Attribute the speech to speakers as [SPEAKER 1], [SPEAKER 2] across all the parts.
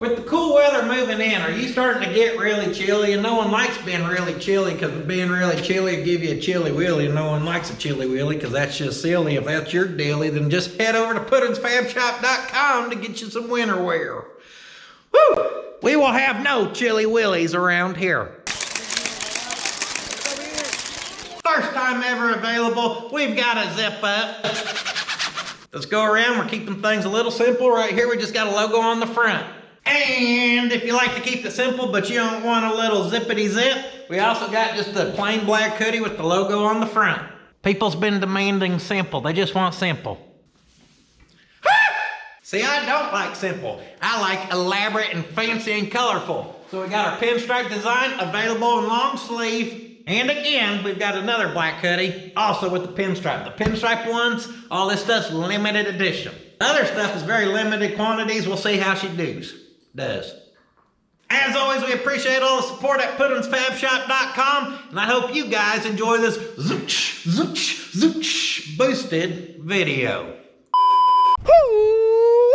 [SPEAKER 1] With the cool weather moving in, are you starting to get really chilly? And no one likes being really chilly, because being really chilly will give you a chilly willy, and no one likes a chilly willy because that's just silly. If that's your dealie, then just head over to puddins.fab.shop to get you some winter wear. Woo! We will have no chilly willies around here. First time ever available, we've got a zip up. Let's go around. We're keeping things a little simple. Right here, we just got a logo on the front. And if you like to keep it simple, but you don't want a little zippity zip, we also got just a plain black hoodie with the logo on the front. People's been demanding simple. They just want simple. See, I don't like simple. I like elaborate and fancy and colorful. So we got our pinstripe design available in long sleeve. And again, we've got another black hoodie, also with the pinstripe. The pinstripe ones, all this stuff's limited edition. The other stuff is very limited quantities. We'll see how she does. As always, we appreciate all the support at puddins.fab.shop, and I hope you guys enjoy this zooch, zooch, zooch boosted video. Woo!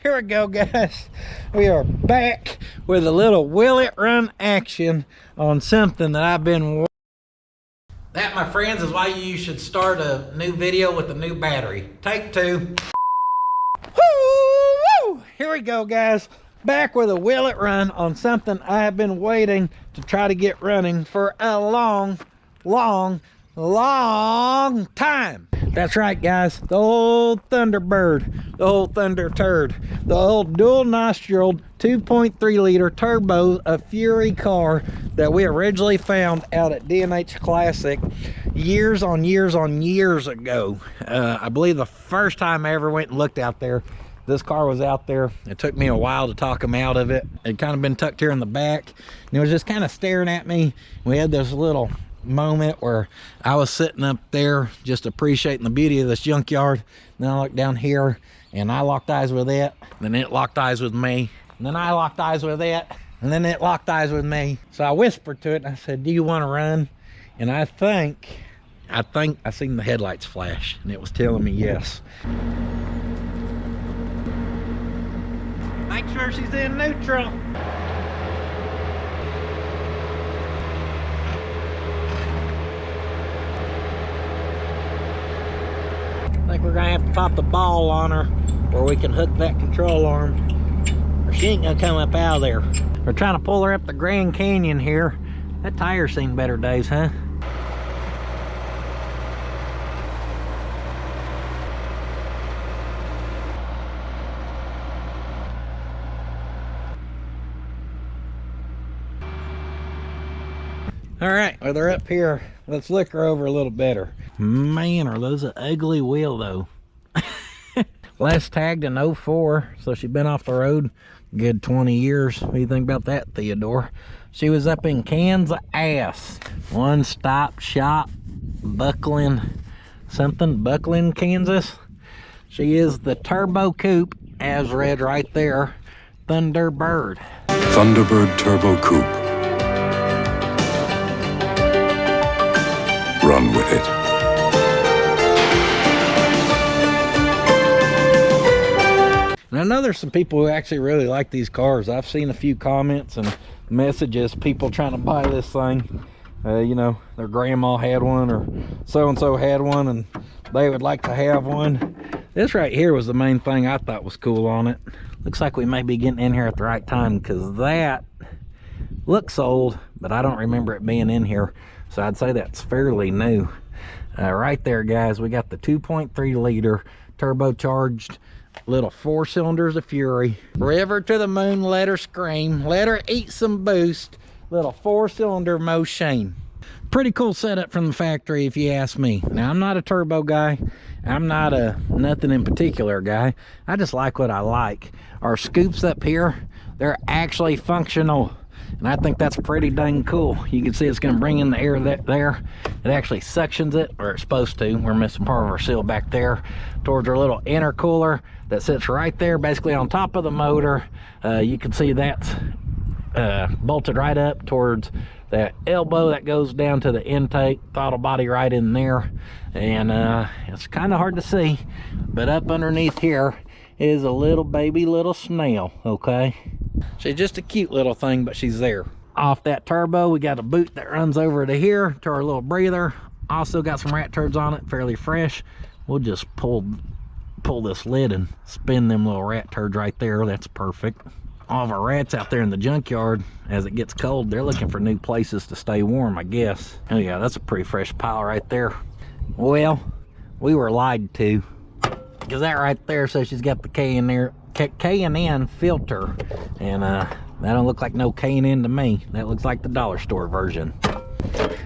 [SPEAKER 1] Here we go, guys. We are back with a little will it run action on something that I've been. That, my friends, is why you should start a new video with a new battery. Take two. Woo! Here we go, guys. Back with a will it run on something I have been waiting to try to get running for a long time. That's right, guys. The old Thunderbird, the old Thunder Turd, the old dual nostriled 2.3 liter turbo, a Fury car that we originally found out at D&H Classic years ago. I believe the first time I ever went and looked out there, this car was out there. It took me a while to talk him out of it. It kind of been tucked here in the back, and it was just kind of staring at me. We had this little moment where I was sitting up there just appreciating the beauty of this junkyard. Then I looked down here and I locked eyes with it. Then it locked eyes with me. And then I locked eyes with it. And then it locked eyes with me. So I whispered to it and I said, "Do you want to run?" And I think I seen the headlights flash, and it was telling me yes. Make sure she's in neutral. I think we're gonna have to pop the ball on her where we can hook that control arm, or she ain't gonna come up out of there. We're trying to pull her up the Grand Canyon here. That tire's seen better days, huh? All right, well, they're up here. Let's look her over a little better. Man, are those an ugly wheel, though. Last tagged in 04, so she's been off the road a good 20 years. What do you think about that, Theodore? She was up in Kansas. One Stop Shop, Buckland, Kansas. She is the Turbo Coupe, as read right there, Thunderbird.
[SPEAKER 2] Thunderbird Turbo Coupe. Run with it.
[SPEAKER 1] And I know there's some people who actually really like these cars. I've seen a few comments and messages, people trying to buy this thing. You know, their grandma had one, or so-and-so had one, and they would like to have one. This right here was the main thing I thought was cool on it. Looks like we may be getting in here at the right time, because that looks old, but I don't remember it being in here. So I'd say that's fairly new. Right there, guys, we got the 2.3 liter turbocharged little 4 cylinders of Fury. River to the moon, let her scream, let her eat some boost. Little 4-cylinder Moshain. Pretty cool setup from the factory, if you ask me. Now, I'm not a turbo guy. I'm not a nothing in particular guy. I just like what I like. Our scoops up here, they're actually functional. And I think that's pretty dang cool. You can see it's going to bring in the air there. It actually suctions it, or it's supposed to. We're missing part of our seal back there towards our little intercooler that sits right there, basically on top of the motor. You can see that's bolted right up towards that elbow that goes down to the intake, throttle body right in there. And it's kind of hard to see, but up underneath here is a little baby little snail, okay? She's just a cute little thing, but she's there. Off that turbo, we got a boot that runs over to here to our little breather. Also got some rat turds on it, fairly fresh. We'll just pull this lid and spin them little rat turds right there. That's perfect. All of our rats out there in the junkyard, as it gets cold, they're looking for new places to stay warm, I guess. Oh yeah, that's a pretty fresh pile right there. Well, we were lied to, because that right there says she's got the K&N filter, and that don't look like no K&N to me. That looks like the dollar store version.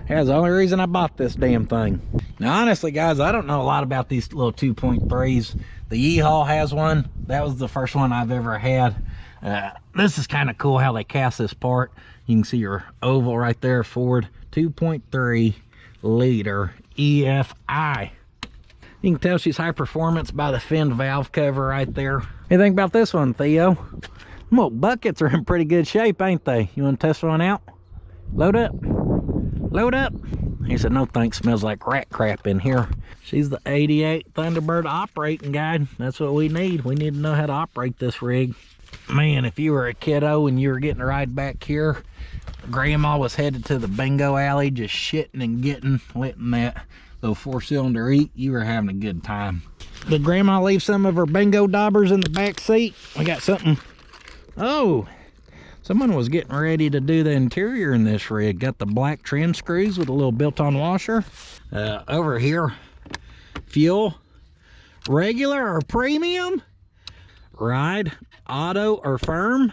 [SPEAKER 1] That's the only reason I bought this damn thing. Now honestly guys, I don't know a lot about these little 2.3s. The Yeehaw has one. That was the first one I've ever had. This is kind of cool how they cast this part. You can see your oval right there, Ford 2.3 liter EFI. You can tell she's high performance by the finned valve cover right there. What do you think about this one, Theo? Them old buckets are in pretty good shape, ain't they? You want to test one out? Load up. Load up. He said, no thanks, smells like rat crap in here. She's the 88 Thunderbird operating guide. That's what we need. We need to know how to operate this rig. Man, if you were a kiddo and you were getting a ride back here, Grandma was headed to the bingo alley, just shitting and letting that little 4-cylinder eat, you were having a good time. Did Grandma leave some of her bingo daubers in the back seat? We got something. Oh, someone was getting ready to do the interior in this rig. Got the black trim screws with a little built-on washer. Over here, fuel, regular or premium, ride, auto or firm.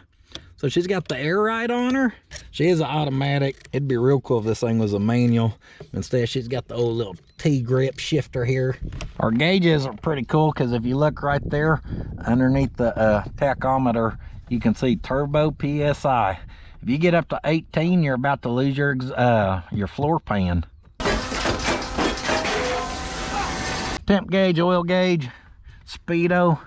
[SPEAKER 1] So she's got the air ride on her. She is an automatic. It'd be real cool if this thing was a manual. Instead, she's got the old little T-grip shifter here. Our gauges are pretty cool because if you look right there underneath the tachometer, you can see turbo PSI. If you get up to 18, you're about to lose your floor pan. Temp gauge, oil gauge, speedo.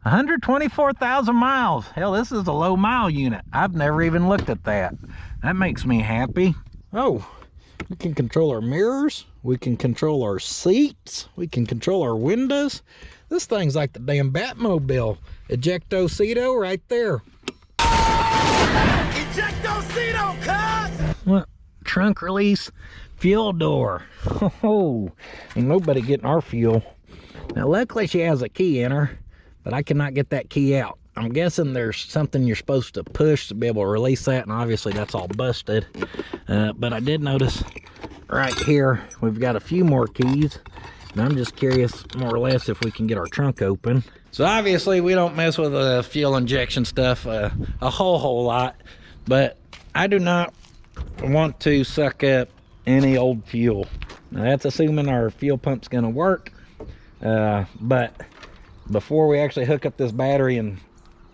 [SPEAKER 1] 124,000 miles. Hell, this is a low mile unit. I've never even looked at that. That makes me happy. Oh, we can control our mirrors. We can control our seats. We can control our windows. This thing's like the damn Batmobile. Ejecto-ceto right there.
[SPEAKER 3] Ejecto-ceto, cuz!
[SPEAKER 1] What? Trunk release, fuel door. Oh, ain't nobody getting our fuel. Now, luckily she has a key in her, but I cannot get that key out. I'm guessing there's something you're supposed to push to be able to release that, and obviously that's all busted. But I did notice right here, we've got a few more keys, and I'm just curious more or less if we can get our trunk open. So obviously we don't mess with the fuel injection stuff a whole lot, but I do not want to suck up any old fuel. Now that's assuming our fuel pump's gonna work, but before we actually hook up this battery and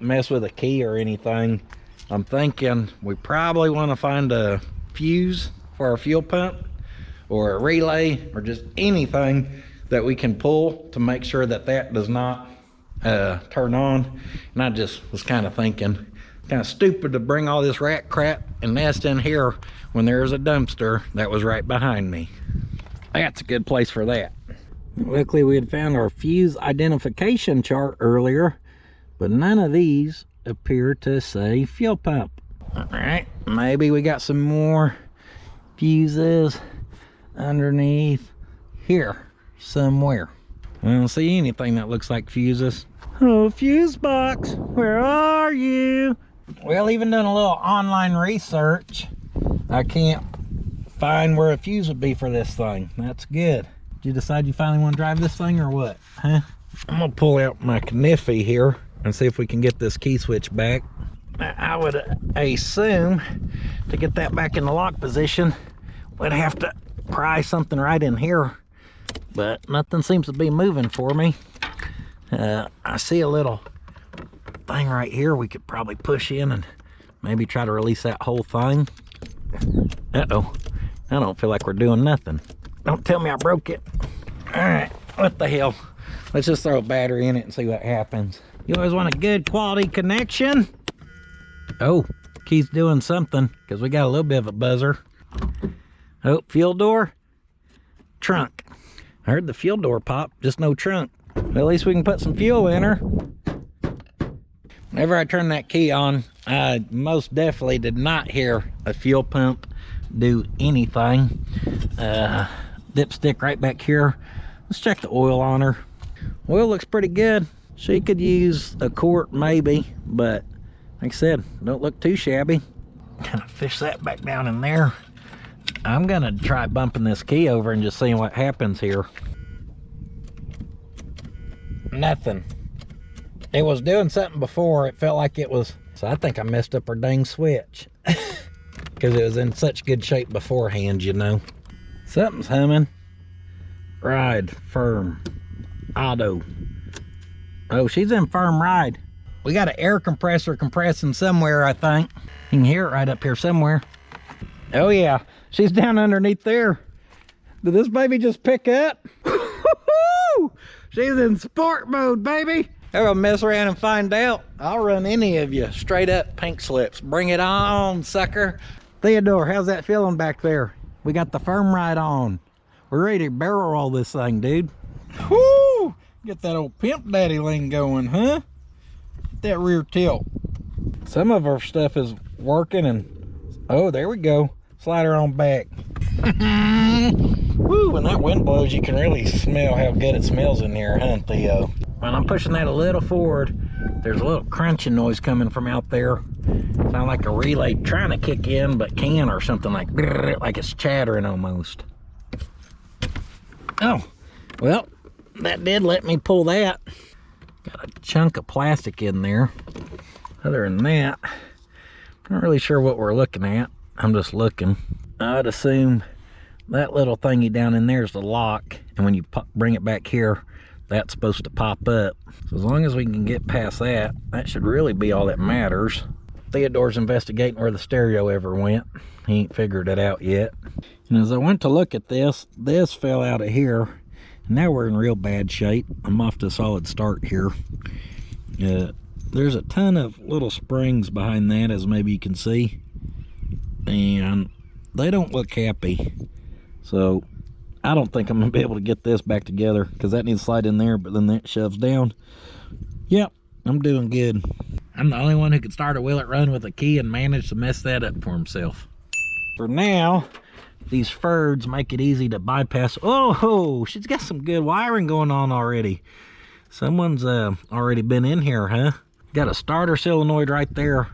[SPEAKER 1] mess with a key or anything, I'm thinking we probably want to find a fuse for our fuel pump or a relay or just anything that we can pull to make sure that that does not turn on. And I just was kind of thinking, kind of stupid to bring all this rat crap and nest in here when there's a dumpster that was right behind me. That's a good place for that. Luckily we had found our fuse identification chart earlier, but none of these appear to say fuel pump. All right, maybe we got some more fuses underneath here somewhere. I don't see anything that looks like fuses. Oh, fuse box, where are you? Well, even doing a little online research, I can't find where a fuse would be for this thing. That's good. Did you decide you finally want to drive this thing or what, huh? I'm gonna pull out my kniffy here and see if we can get this key switch back. I would assume to get that back in the lock position, we'd have to pry something right in here, but nothing seems to be moving for me. I see a little thing right here we could probably push in and maybe try to release that whole thing. Uh-oh, I don't feel like we're doing nothing. Don't tell me I broke it. All right, what the hell? Let's just throw a battery in it and see what happens. You always want a good quality connection. Oh, key's doing something because we got a little bit of a buzzer. Oh, fuel door, trunk. I heard the fuel door pop, just no trunk. But at least we can put some fuel in her. Whenever I turn that key on, I most definitely did not hear a fuel pump do anything. Dipstick right back here. Let's check the oil on her. Oil looks pretty good. She could use a quart maybe, but like I said, don't look too shabby. Kind of fish that back down in there. I'm gonna try bumping this key over and just seeing what happens here. Nothing. It was doing something before. It felt like it was, so I think I messed up her dang switch. Because it was in such good shape beforehand, you know. Something's humming. Ride, firm, auto. Oh, she's in firm ride. We got an air compressor compressing somewhere, I think. You can hear it right up here somewhere. Oh yeah, she's down underneath there. Did this baby just pick up? She's in sport mode, baby. I'll mess around and find out. I'll run any of you straight up pink slips. Bring it on, sucker. Theodore, how's that feeling back there? We got the firm ride on. We're ready to barrel roll this thing, dude. Whoo! Get that old pimp daddy lane going, huh? Get that rear tilt. Some of our stuff is working and, oh, there we go. Slide her on back. Woo, when that wind blows, you can really smell how good it smells in here, huh, Theo? When I'm pushing that a little forward, there's a little crunching noise coming from out there. Sound like a relay trying to kick in, but can, or something like it's chattering almost. Oh, well, that did let me pull that. Got a chunk of plastic in there. Other than that, I'm not really sure what we're looking at. I'm just looking. I'd assume that little thingy down in there is the lock, and when you bring it back here, that's supposed to pop up. So as long as we can get past that, that should really be all that matters. Theodore's investigating where the stereo ever went. He ain't figured it out yet. And as I went to look at this, this fell out of here. And now we're in real bad shape. I'm off to a solid start here. There's a ton of little springs behind that, as maybe you can see. And they don't look happy. So I don't think I'm gonna be able to get this back together, because that needs to slide in there, but then that shoves down. Yep, I'm doing good. I'm the only one who could start a Will It Run with a key and manage to mess that up for himself. For now, these Ferds make it easy to bypass. Oh, she's got some good wiring going on already. Someone's already been in here, huh? Got a starter solenoid right there,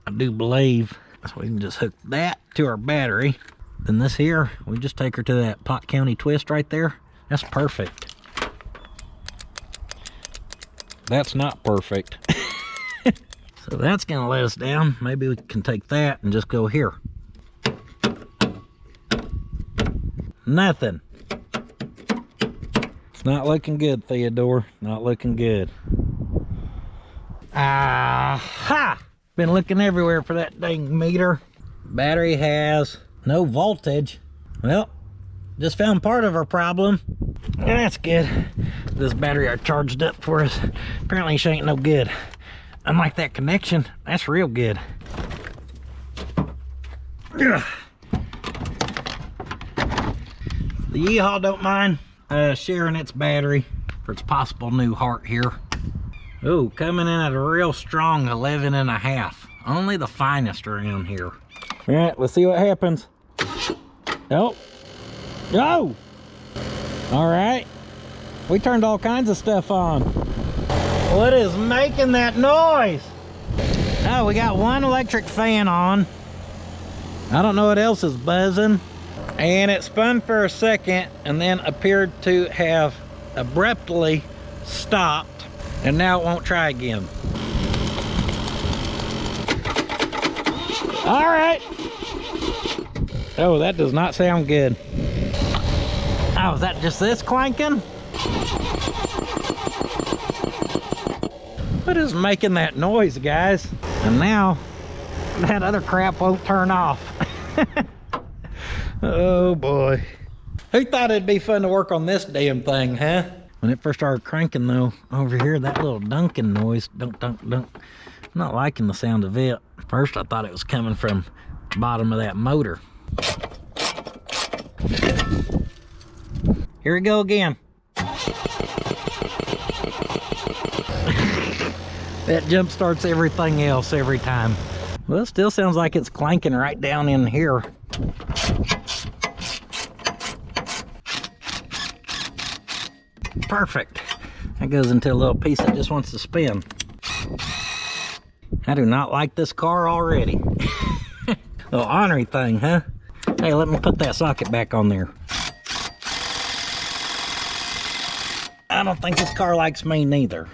[SPEAKER 1] I do believe. So we can just hook that to our battery. Then this here, we just take her to that Pot County twist right there. That's perfect. That's not perfect. So that's gonna let us down. Maybe we can take that and just go here. Nothing. It's not looking good, Theodore. Not looking good. Aha! Been looking everywhere for that dang meter. Battery has no voltage. Well, just found part of our problem. That's good. This battery I charged up for us. Apparently she ain't no good. Unlike that connection, that's real good. Ugh. The Yeehaw don't mind sharing its battery for its possible new heart here. Oh, coming in at a real strong 11.5. Only the finest around here. All right, let's see what happens. Oh, go! All right, we turned all kinds of stuff on. What is making that noise? Oh, we got one electric fan on. I don't know what else is buzzing. And it spun for a second and then appeared to have abruptly stopped. And now it won't try again. All right. Oh, that does not sound good. Oh, is that just this clanking? What is making that noise, guys? And now that other crap won't turn off. Oh boy. Who thought it'd be fun to work on this damn thing, huh? When it first started cranking though, over here, that little dunking noise, dunk, dunk, dunk. I'm not liking the sound of it. First I thought it was coming from the bottom of that motor. Here we go again. That jump starts everything else every time. Well, it still sounds like it's clanking right down in here. Perfect. That goes into a little piece that just wants to spin. I do not like this car already. Little ornery thing, huh? Hey, let me put that socket back on there. I don't think this car likes me neither.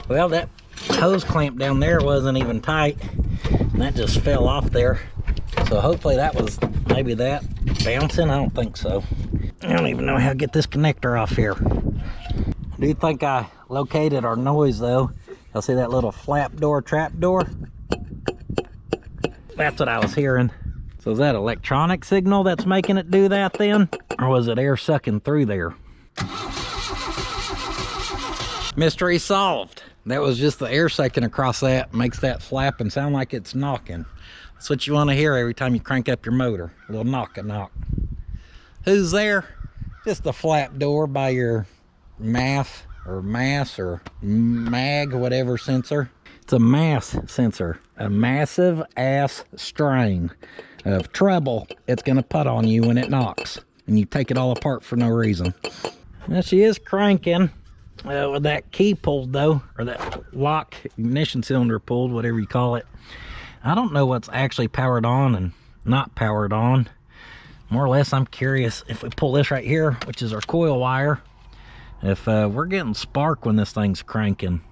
[SPEAKER 1] Well, that hose clamp down there wasn't even tight, and that just fell off there. So hopefully that was maybe that bouncing. I don't think so. I don't even know how to get this connector off here. I do think I located our noise though. Y'all see that little flap door, trap door? That's what I was hearing. So is that electronic signal that's making it do that then? Or was it air sucking through there? Mystery solved. That was just the air sucking across that, makes that flap and sound like it's knocking. That's what you want to hear every time you crank up your motor. A little knock-a-knock. Who's there? Just the flap door by your MAF or MAS or MAG, whatever sensor. It's a MAS sensor. A massive ass strain of trouble it's going to put on you when it knocks. And you take it all apart for no reason. Now she is cranking. With that key pulled though, or that lock ignition cylinder pulled, whatever you call it. I don't know what's actually powered on and not powered on. More or less, I'm curious if we pull this right here, which is our coil wire, if we're getting spark when this thing's cranking.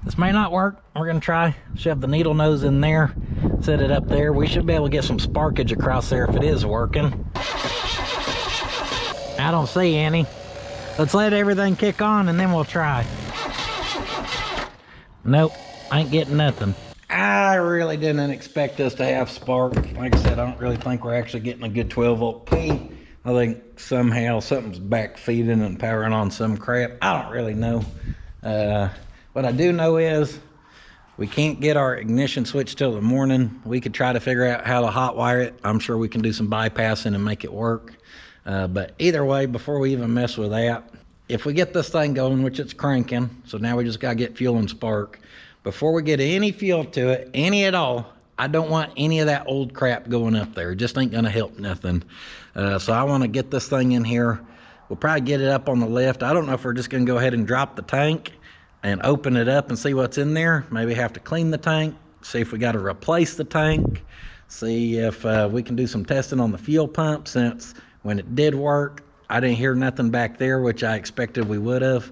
[SPEAKER 1] This may not work. We're gonna try shove the needle nose in there, set it up there. We should be able to get some sparkage across there if it is working. I don't see any. Let's let everything kick on and then we'll try. Nope, I ain't getting nothing. I really didn't expect us to have spark. Like I said, I don't really think we're actually getting a good 12 volt P. I think somehow something's back feeding and powering on some crap. I don't really know. What I do know is we can't get our ignition switch till the morning. We could try to figure out how to hot wire it. I'm sure we can do some bypassing and make it work. But either way, before we even mess with that, if we get this thing going, which it's cranking, so now we just gotta get fuel and spark. Before we get any fuel to it, any at all, I don't want any of that old crap going up there. It just ain't gonna help nothing. So I wanna get this thing in here. We'll probably get it up on the lift. I don't know if we're just gonna go ahead and drop the tank and open it up and see what's in there. Maybe have to clean the tank, see if we gotta replace the tank, see if we can do some testing on the fuel pump, since when it did work, I didn't hear nothing back there, which I expected we would have.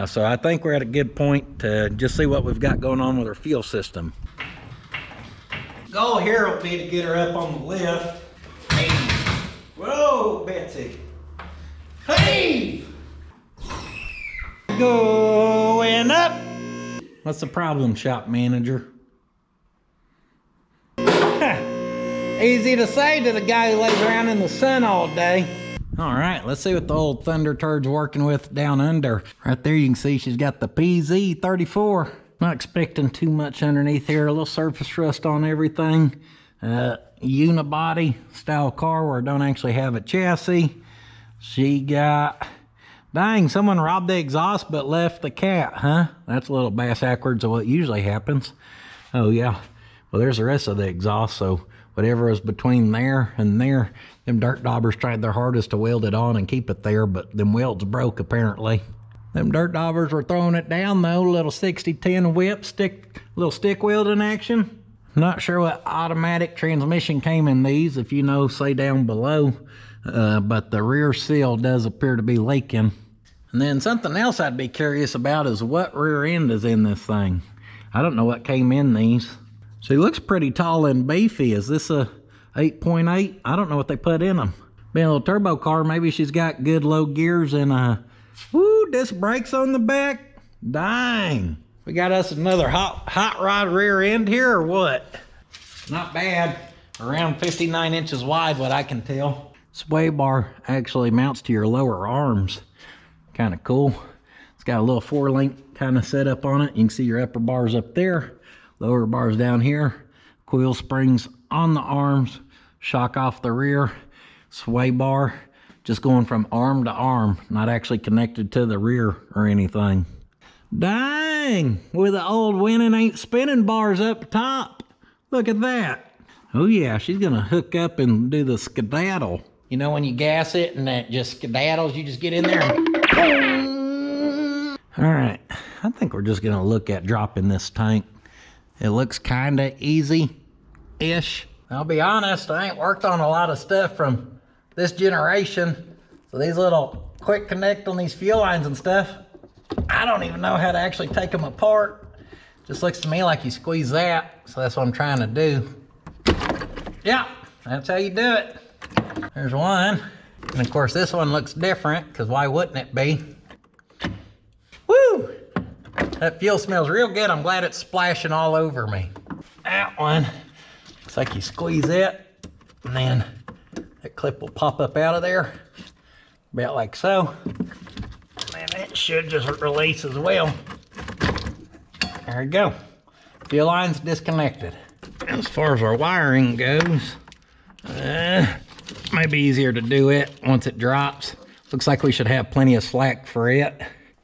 [SPEAKER 1] So I think we're at a good point to just see what we've got going on with our fuel system. Goal here will be to get her up on the lift. Hey! Whoa, Betsy. Hey! Going up. What's the problem, shop manager? Easy to say to the guy who lays around in the sun all day. All right, let's see what the old Thunder Turd's working with down under. Right there you can see she's got the PZ34. Not expecting too much underneath here. A little surface rust on everything. Unibody style car where I don't actually have a chassis. She got... Dang, someone robbed the exhaust but left the cat, huh? That's a little backwards of what usually happens. Oh yeah, well there's the rest of the exhaust, so whatever is between there and there, them dirt daubers tried their hardest to weld it on and keep it there, but them welds broke apparently. Them dirt daubers were throwing it down though, little 60-10 whip, little stick welding action. Not sure what automatic transmission came in these, if you know, say down below. But the rear seal does appear to be leaking. And then something else I'd be curious about is what rear end is in this thing. I don't know what came in these. She looks pretty tall and beefy. Is this a 8.8? I don't know what they put in them. Being a little turbo car, maybe she's got good low gears and disc brakes on the back. Dang. We got us another hot rod rear end here or what? Not bad. Around 59 inches wide, what I can tell. Sway bar actually mounts to your lower arms. Kind of cool. It's got a little 4-link kind of setup on it. You can see your upper bars up there, lower bars down here. Coil springs on the arms, shock off the rear, sway bar. Just going from arm to arm, not actually connected to the rear or anything. Dang, with the old winning ain't spinning bars up top. Look at that. Oh yeah, she's gonna hook up and do the skedaddle. You know when you gas it and that just skedaddles, you just get in there and... All right, I think we're just gonna look at dropping this tank. It looks kinda easy-ish. I'll be honest, I ain't worked on a lot of stuff from this generation. So these little quick connect on these fuel lines and stuff, I don't even know how to actually take them apart. Just looks to me like you squeeze that, so that's what I'm trying to do. Yeah, that's how you do it. There's one. And of course this one looks different, because why wouldn't it be? Woo! That fuel smells real good. I'm glad it's splashing all over me. That one, looks like you squeeze it, and then that clip will pop up out of there, about like so. And it should just release as well. There we go. Fuel line's disconnected. As far as our wiring goes, might be easier to do it once it drops. Looks like we should have plenty of slack for it.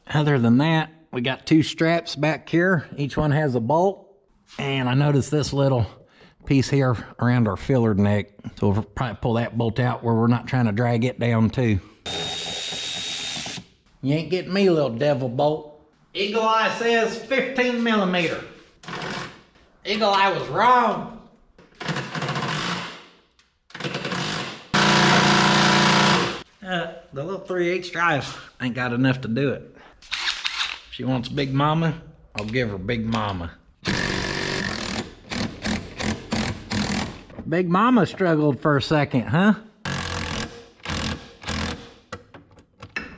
[SPEAKER 1] Other than that, we got 2 straps back here. Each one has a bolt. And I noticed this little piece here around our filler neck. So we'll probably pull that bolt out where we're not trying to drag it down too. You ain't getting me, little devil bolt. Eagle Eye says 15 millimeter. Eagle Eye was wrong. The little 3/8 drive ain't got enough to do it. She wants Big Mama, I'll give her Big Mama. Big Mama struggled for a second, huh?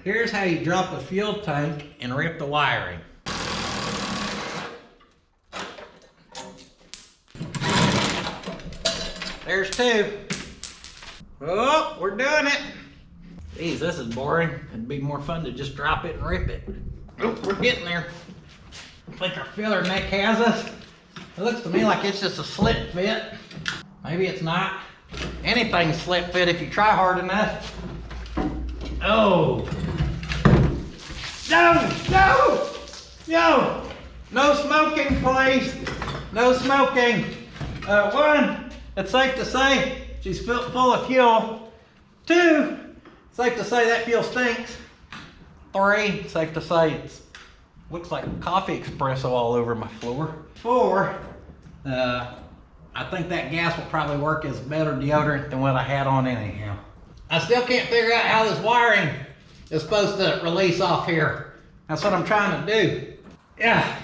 [SPEAKER 1] Here's how you drop a fuel tank and rip the wiring. There's 2. Oh, we're doing it. Geez, this is boring. It'd be more fun to just drop it and rip it. Oh, we're getting there. I think our filler neck has us. It looks to me like it's just a slip fit. Maybe it's not. Anything's slip fit if you try hard enough. Oh. No, no, no. No smoking, please. No smoking. 1, it's safe to say she's full of fuel. 2, safe to say that fuel stinks. 3, safe to say it looks like coffee espresso all over my floor. 4, I think that gas will probably work as better deodorant than what I had on anyhow. I still can't figure out how this wiring is supposed to release off here. That's what I'm trying to do. Yeah.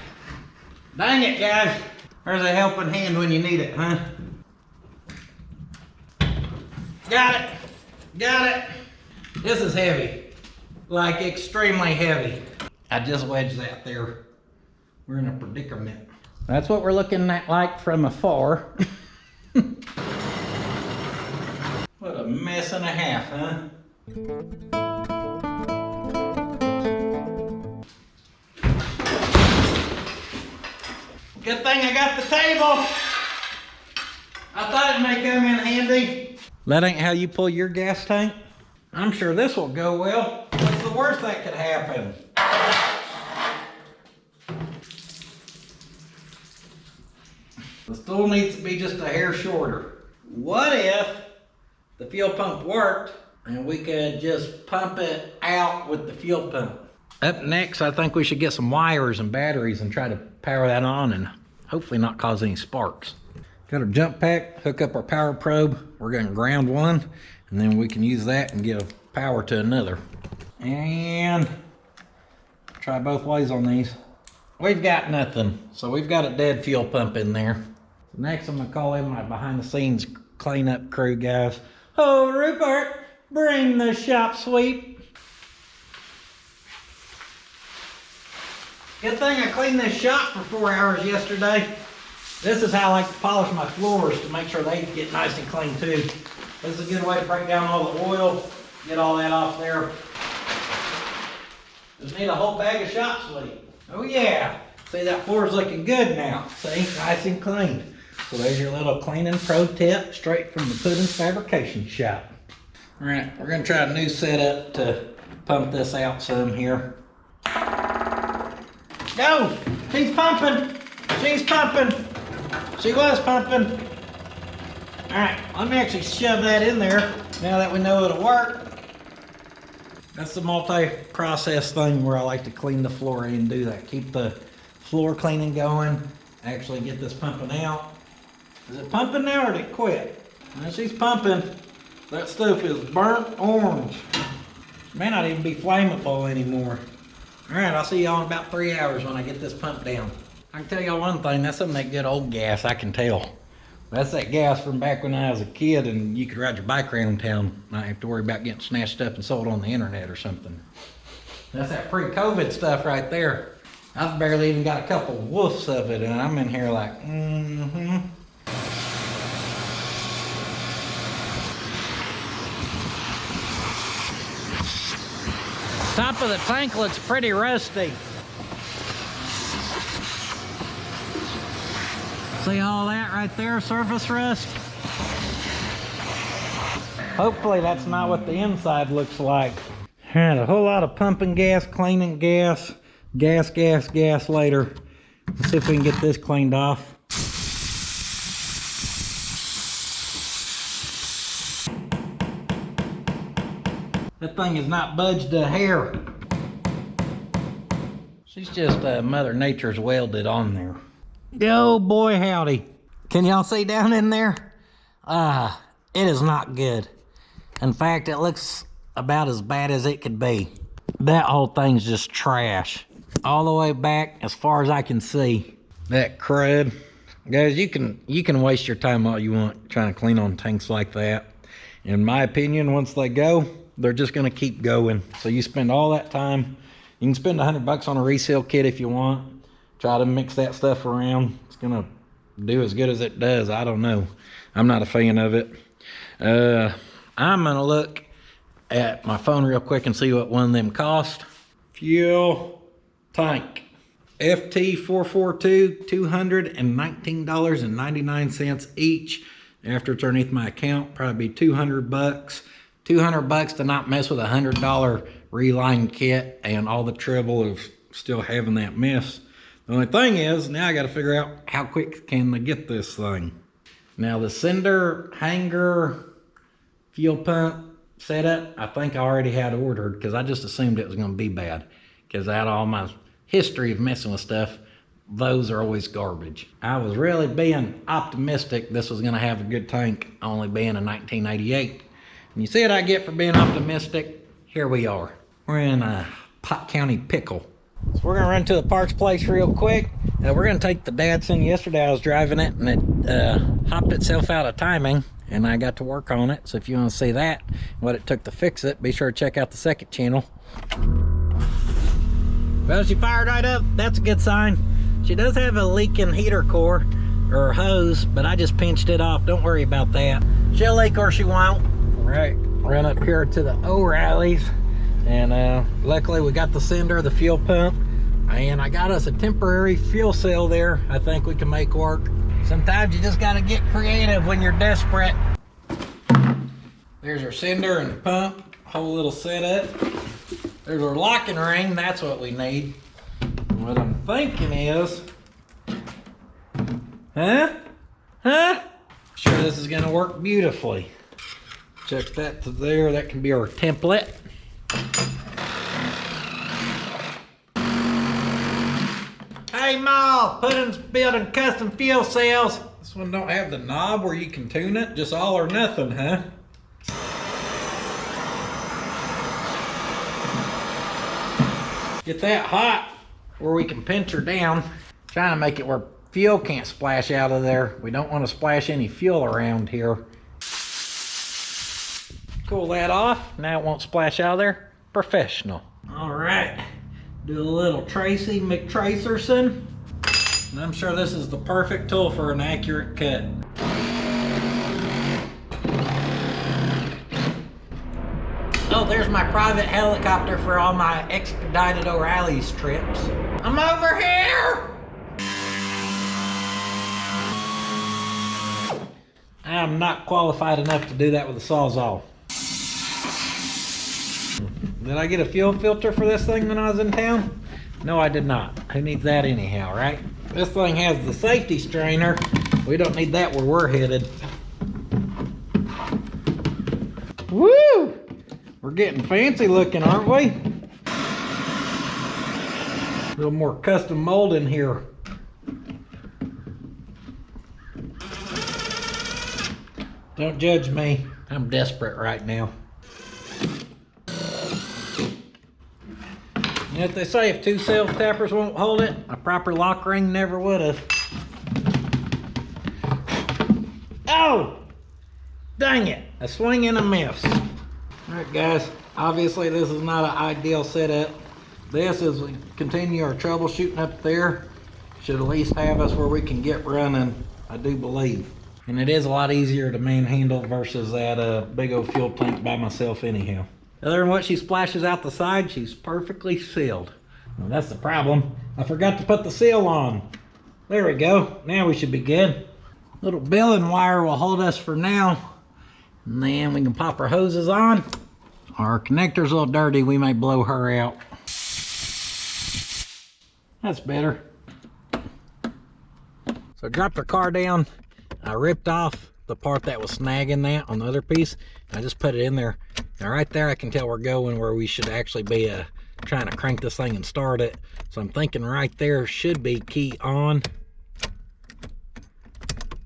[SPEAKER 1] Dang it, guys. There's a helping hand when you need it, huh? Got it. Got it. This is heavy. Like extremely heavy. I just wedged that there. We're in a predicament. That's what we're looking at like from afar. What a mess and a half, huh? Good thing I got the table. I thought it may come in handy. That ain't how you pull your gas tank? I'm sure this will go well. What's the worst that could happen? The spool needs to be just a hair shorter. What if the fuel pump worked and we could just pump it out with the fuel pump? Up next, I think we should get some wires and batteries and try to power that on and hopefully not cause any sparks. Got our jump pack, hook up our power probe. We're gonna ground one and then we can use that and give power to another. And try both ways on these. We've got nothing, so we've got a dead fuel pump in there. Next, I'm gonna call in my behind the scenes cleanup crew guys. Oh, Rupert, bring the shop sweep. Good thing I cleaned this shop for 4 hours yesterday. This is how I like to polish my floors to make sure they get nice and clean too. This is a good way to break down all the oil, get all that off there. Just need a whole bag of shop sweep. Oh yeah, see that floor's looking good now. See, nice and clean. So there's your little cleaning pro tip straight from the Puddins Fabrication Shop. All right, we're gonna try a new setup to pump this out some here. Go! She's pumping! She's pumping! She was pumping. All right, let me actually shove that in there now that we know it'll work. That's the multi-process thing where I like to clean the floor and do that. Keep the floor cleaning going, actually get this pumping out. Is it pumping now or did it quit? Now she's pumping. That stuff is burnt orange. May not even be flammable anymore. All right, I'll see y'all in about 3 hours when I get this pumped down. I can tell y'all one thing, that's some of that good old gas, I can tell. That's that gas from back when I was a kid and you could ride your bike around town, not have to worry about getting snatched up and sold on the internet or something. That's that pre-COVID stuff right there. I've barely even got a couple woofs of it and I'm in here like, Top of the tank looks pretty rusty. See all that right there, surface rust? Hopefully that's not what the inside looks like. Had a whole lot of pumping gas, cleaning gas, gas later. Let's see if we can get this cleaned off. That thing is not budged a hair. She's just Mother Nature's welded on there. Oh boy howdy. Can y'all see down in there? It is not good. In fact, it looks about as bad as it could be. That whole thing's just trash. All the way back as far as I can see. That crud. Guys, you can waste your time all you want trying to clean on tanks like that. In my opinion, once they go, they're just gonna keep going. So you spend all that time. You can spend $100 on a reseal kit if you want. Try to mix that stuff around. It's gonna do as good as it does. I don't know. I'm not a fan of it. I'm gonna look at my phone real quick and see what one of them cost. Fuel tank. FT442, $219.99 each. After it's underneath my account, probably be $200. $200 to not mess with a $100 reline kit and all the trouble of still having that mess. The only thing is, now I got to figure out how quick can they get this thing. Now the cinder, hanger, fuel pump setup, I think I already had ordered because I just assumed it was going to be bad. Because out of all my history of messing with stuff, those are always garbage. I was really being optimistic this was going to have a good tank, only being a 1988. And you see what I get for being optimistic? Here we are. We're in a Pot County pickle. So we're gonna run to the parts place real quick. We're gonna take the Datsun. Yesterday I was driving it and it hopped itself out of timing and I got to work on it. So if you wanna see that, what it took to fix it, be sure to check out the second channel. Well, she fired right up. That's a good sign. She does have a leaking heater core or hose, but I just pinched it off. Don't worry about that. She'll leak or she won't. Right, run up here to the O'Reilly's and luckily we got the cinder, the fuel pump, and I got us a temporary fuel cell there. I think we can make work. Sometimes you just got to get creative when you're desperate. There's our cinder and pump, whole little setup. There's our locking ring, that's what we need. What I'm thinking is, sure this is gonna work beautifully. Check that to there, that can be our template. Hey Ma, Puddin's building custom fuel cells. This one don't have the knob where you can tune it, just all or nothing, huh? Get that hot where we can pinch her down. Trying to make it where fuel can't splash out of there. We don't want to splash any fuel around here. Cool that off. Now it won't splash out of there. Professional. All right. Do a little Tracy McTracerson. And I'm sure this is the perfect tool for an accurate cut. Oh, there's my private helicopter for all my expedited O'Reilly's trips. I'm over here! I am not qualified enough to do that with a Sawzall. Did I get a fuel filter for this thing when I was in town? No, I did not. Who needs that anyhow, right? This thing has the safety strainer. We don't need that where we're headed. Woo! We're getting fancy looking, aren't we? A little more custom molding here. Don't judge me. I'm desperate right now. You know what they say, if two self-tappers won't hold it, a proper lock ring never would have. Oh! Dang it! A swing and a miss. Alright guys, obviously this is not an ideal setup. This, as we continue our troubleshooting up there, should at least have us where we can get running, I do believe. And it is a lot easier to manhandle versus that big old fuel tank by myself anyhow. Other than what she splashes out the side, she's perfectly sealed. Well, that's the problem. I forgot to put the seal on. There we go. Now we should be good. Little billing wire will hold us for now. And then we can pop our hoses on. Our connector's a little dirty. We may blow her out. That's better. So I dropped our car down. I ripped off the part that was snagging that on the other piece. I just put it in there. Now right there I can tell we're going where we should actually be trying to crank this thing and start it. So I'm thinking right there should be key on.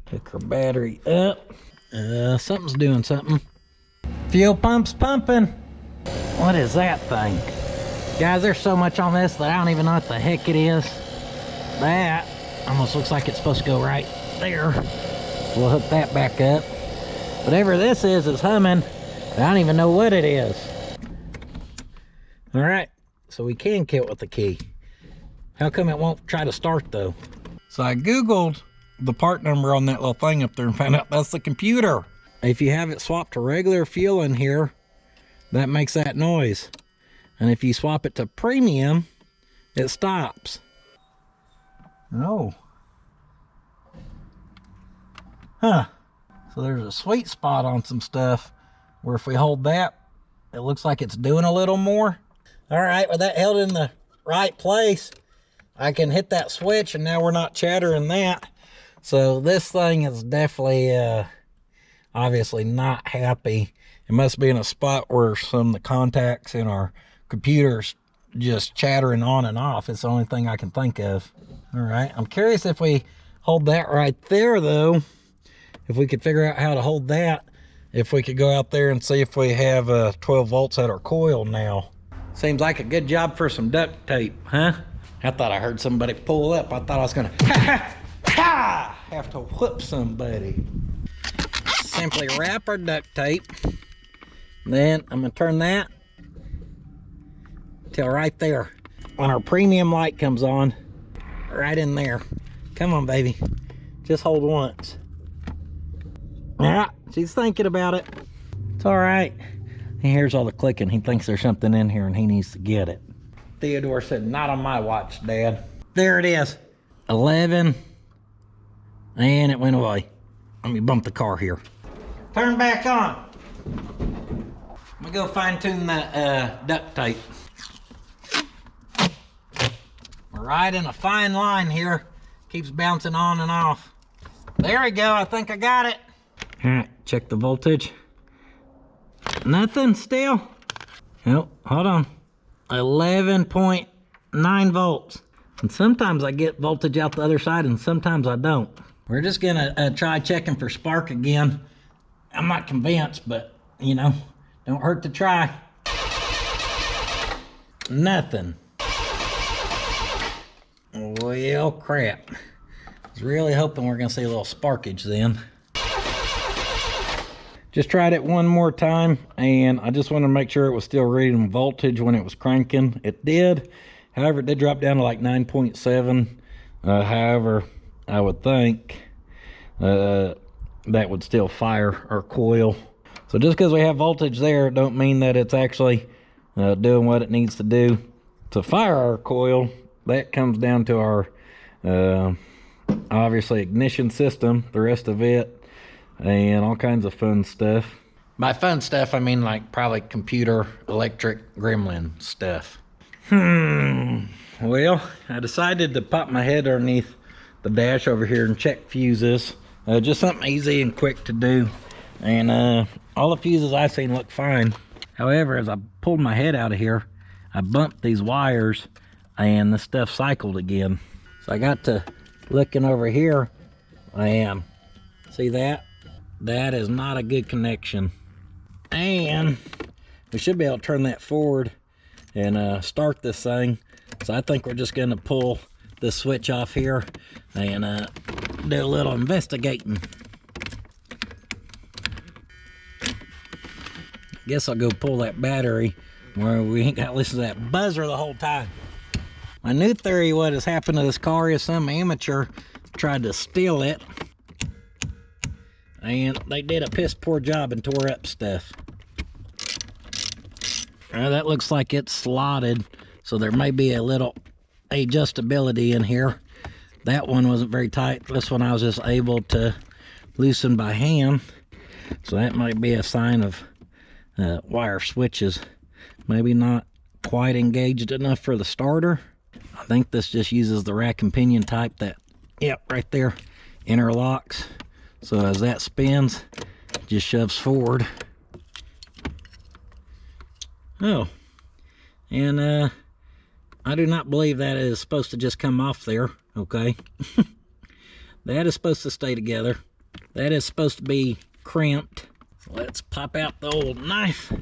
[SPEAKER 1] Hook our battery up. Something's doing something. Fuel pump's pumping. What is that thing? Guys, there's so much on this that I don't even know what the heck it is. That almost looks like it's supposed to go right there. We'll hook that back up. Whatever this is humming. I don't even know what it is. All right, so we can kill it with the key. How come it won't try to start though? So I Googled the part number on that little thing up there and found out that's the computer. If you have it swapped to regular fuel in here, that makes that noise. And if you swap it to premium, it stops. Oh. Huh. So there's a sweet spot on some stuff where if we hold that, it looks like it's doing a little more. All right, with that held in the right place, I can hit that switch and now we're not chattering that. So this thing is definitely, obviously not happy. It must be in a spot where some of the contacts in our computer's just chattering on and off. It's the only thing I can think of. All right, I'm curious if we hold that right there though, if we could figure out how to hold that, if we could go out there and see if we have 12 volts at our coil now. Seems like a good job for some duct tape, huh? I thought I heard somebody pull up. I thought I was gonna have to whoop somebody. Simply wrap our duct tape. Then I'm gonna turn that till right there. When our premium light comes on, right in there. Come on, baby. Just hold once. Yeah, she's thinking about it. It's all right. He hears all the clicking. He thinks there's something in here and he needs to get it. Theodore said, not on my watch, Dad. There it is. 11. And it went away. Let me bump the car here. Turn back on. Let me go fine tune that duct tape. We're riding a fine line here. Keeps bouncing on and off. There we go, I think I got it. All right, check the voltage. Nothing still. Oh, hold on. 11.9 volts. And sometimes I get voltage out the other side and sometimes I don't. We're just gonna try checking for spark again. I'm not convinced, but you know, don't hurt to try. Nothing. Well, crap. I was really hoping we're gonna see a little sparkage then. Just tried it one more time and I just wanted to make sure it was still reading voltage when it was cranking. It did. However, it did drop down to like 9.7. However, I would think that would still fire our coil. So just because we have voltage there don't mean that it's actually doing what it needs to do to fire our coil. That comes down to our obviously ignition system, the rest of it, and all kinds of fun stuff. By fun stuff, I mean like probably computer, electric, gremlin stuff. Well, I decided to pop my head underneath the dash over here and check fuses. Just something easy and quick to do. And all the fuses I've seen look fine. However, as I pulled my head out of here, I bumped these wires and the stuff cycled again. So I got to looking over here and see that? That is not a good connection. And we should be able to turn that forward and start this thing. So I think we're just gonna pull this switch off here and do a little investigating. Guess I'll go pull that battery where we ain't got to listen to that buzzer the whole time. My new theory, what has happened to this car is some amateur tried to steal it. And they did a piss poor job and tore up stuff. That looks like it's slotted, so there may be a little adjustability in here. That one wasn't very tight. This one I was just able to loosen by hand. So that might be a sign of wire switches. Maybe not quite engaged enough for the starter. I think this just uses the rack and pinion type that, yep, right there, interlocks. So as that spins, it just shoves forward. Oh, and I do not believe that is supposed to just come off there, okay? That is supposed to stay together. That is supposed to be crimped. So let's pop out the old knife.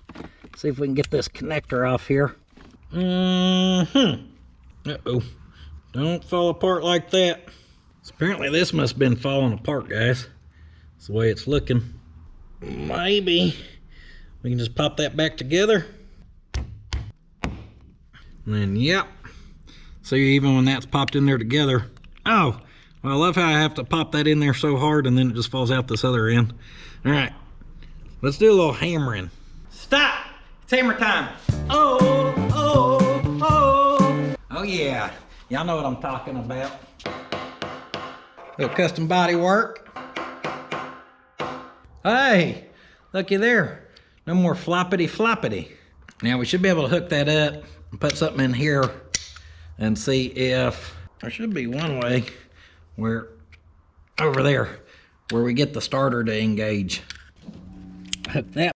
[SPEAKER 1] See if we can get this connector off here. Uh-oh. Don't fall apart like that. So apparently this must have been falling apart, guys. That's the way it's looking. Maybe we can just pop that back together. And then, yep. See, even when that's popped in there together. Oh, well, I love how I have to pop that in there so hard and then it just falls out this other end. All right, let's do a little hammering. Stop! It's hammer time. Oh, oh, oh. Oh, yeah. Y'all know what I'm talking about. Little custom body work. Hey, looky there. No more floppity floppity. Now we should be able to hook that up and put something in here and see if there should be one way where over there where we get the starter to engage. Hook that.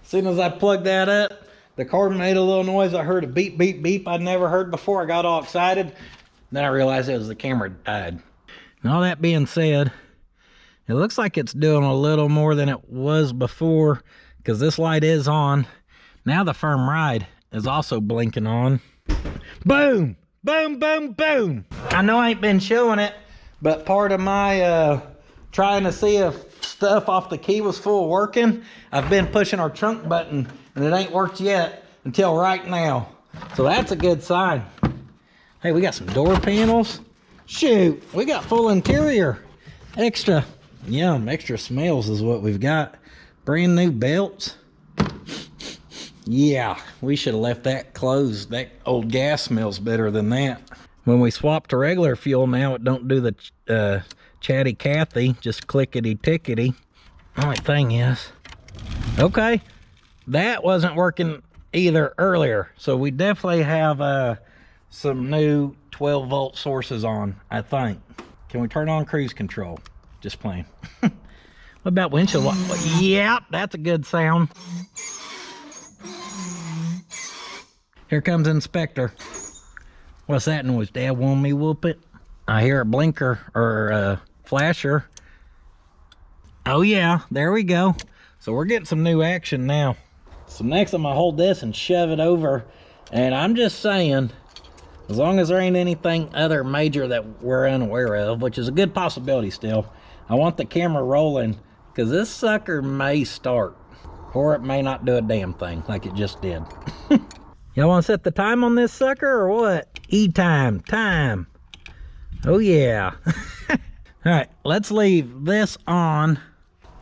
[SPEAKER 1] As soon as I plugged that up, the car made a little noise. I heard a beep, beep, beep I'd never heard before. I got all excited. Then I realized it was the camera died. And all that being said, it looks like it's doing a little more than it was before because this light is on. Now the firm ride is also blinking on. Boom, boom, boom, boom. I know I ain't been showing it, but part of my trying to see if stuff off the key was full working, I've been pushing our trunk button and it ain't worked yet until right now. So that's a good sign. Hey, we got some door panels. Shoot, we got full interior. Extra, yum, extra smells is what we've got. Brand new belts. Yeah, we should have left that closed. That old gas smells better than that. When we swap to regular fuel now, it don't do the chatty Cathy, just clickety tickety. Only thing is, okay, that wasn't working either earlier. So we definitely have some new 12 volt sources on, I think. Can we turn on cruise control? Just playing. What about windshield? Yep, that's a good sound. Here comes Inspector. What's that noise? Dad want me whoop it? I hear a blinker or a flasher. Oh yeah, there we go. So we're getting some new action now. So next I'm gonna hold this and shove it over. And I'm just saying, as long as there ain't anything other major that we're unaware of, which is a good possibility still, I want the camera rolling because this sucker may start or it may not do a damn thing like it just did. Y'all want to set the time on this sucker or what? E-time, time. Oh yeah. All right, let's leave this on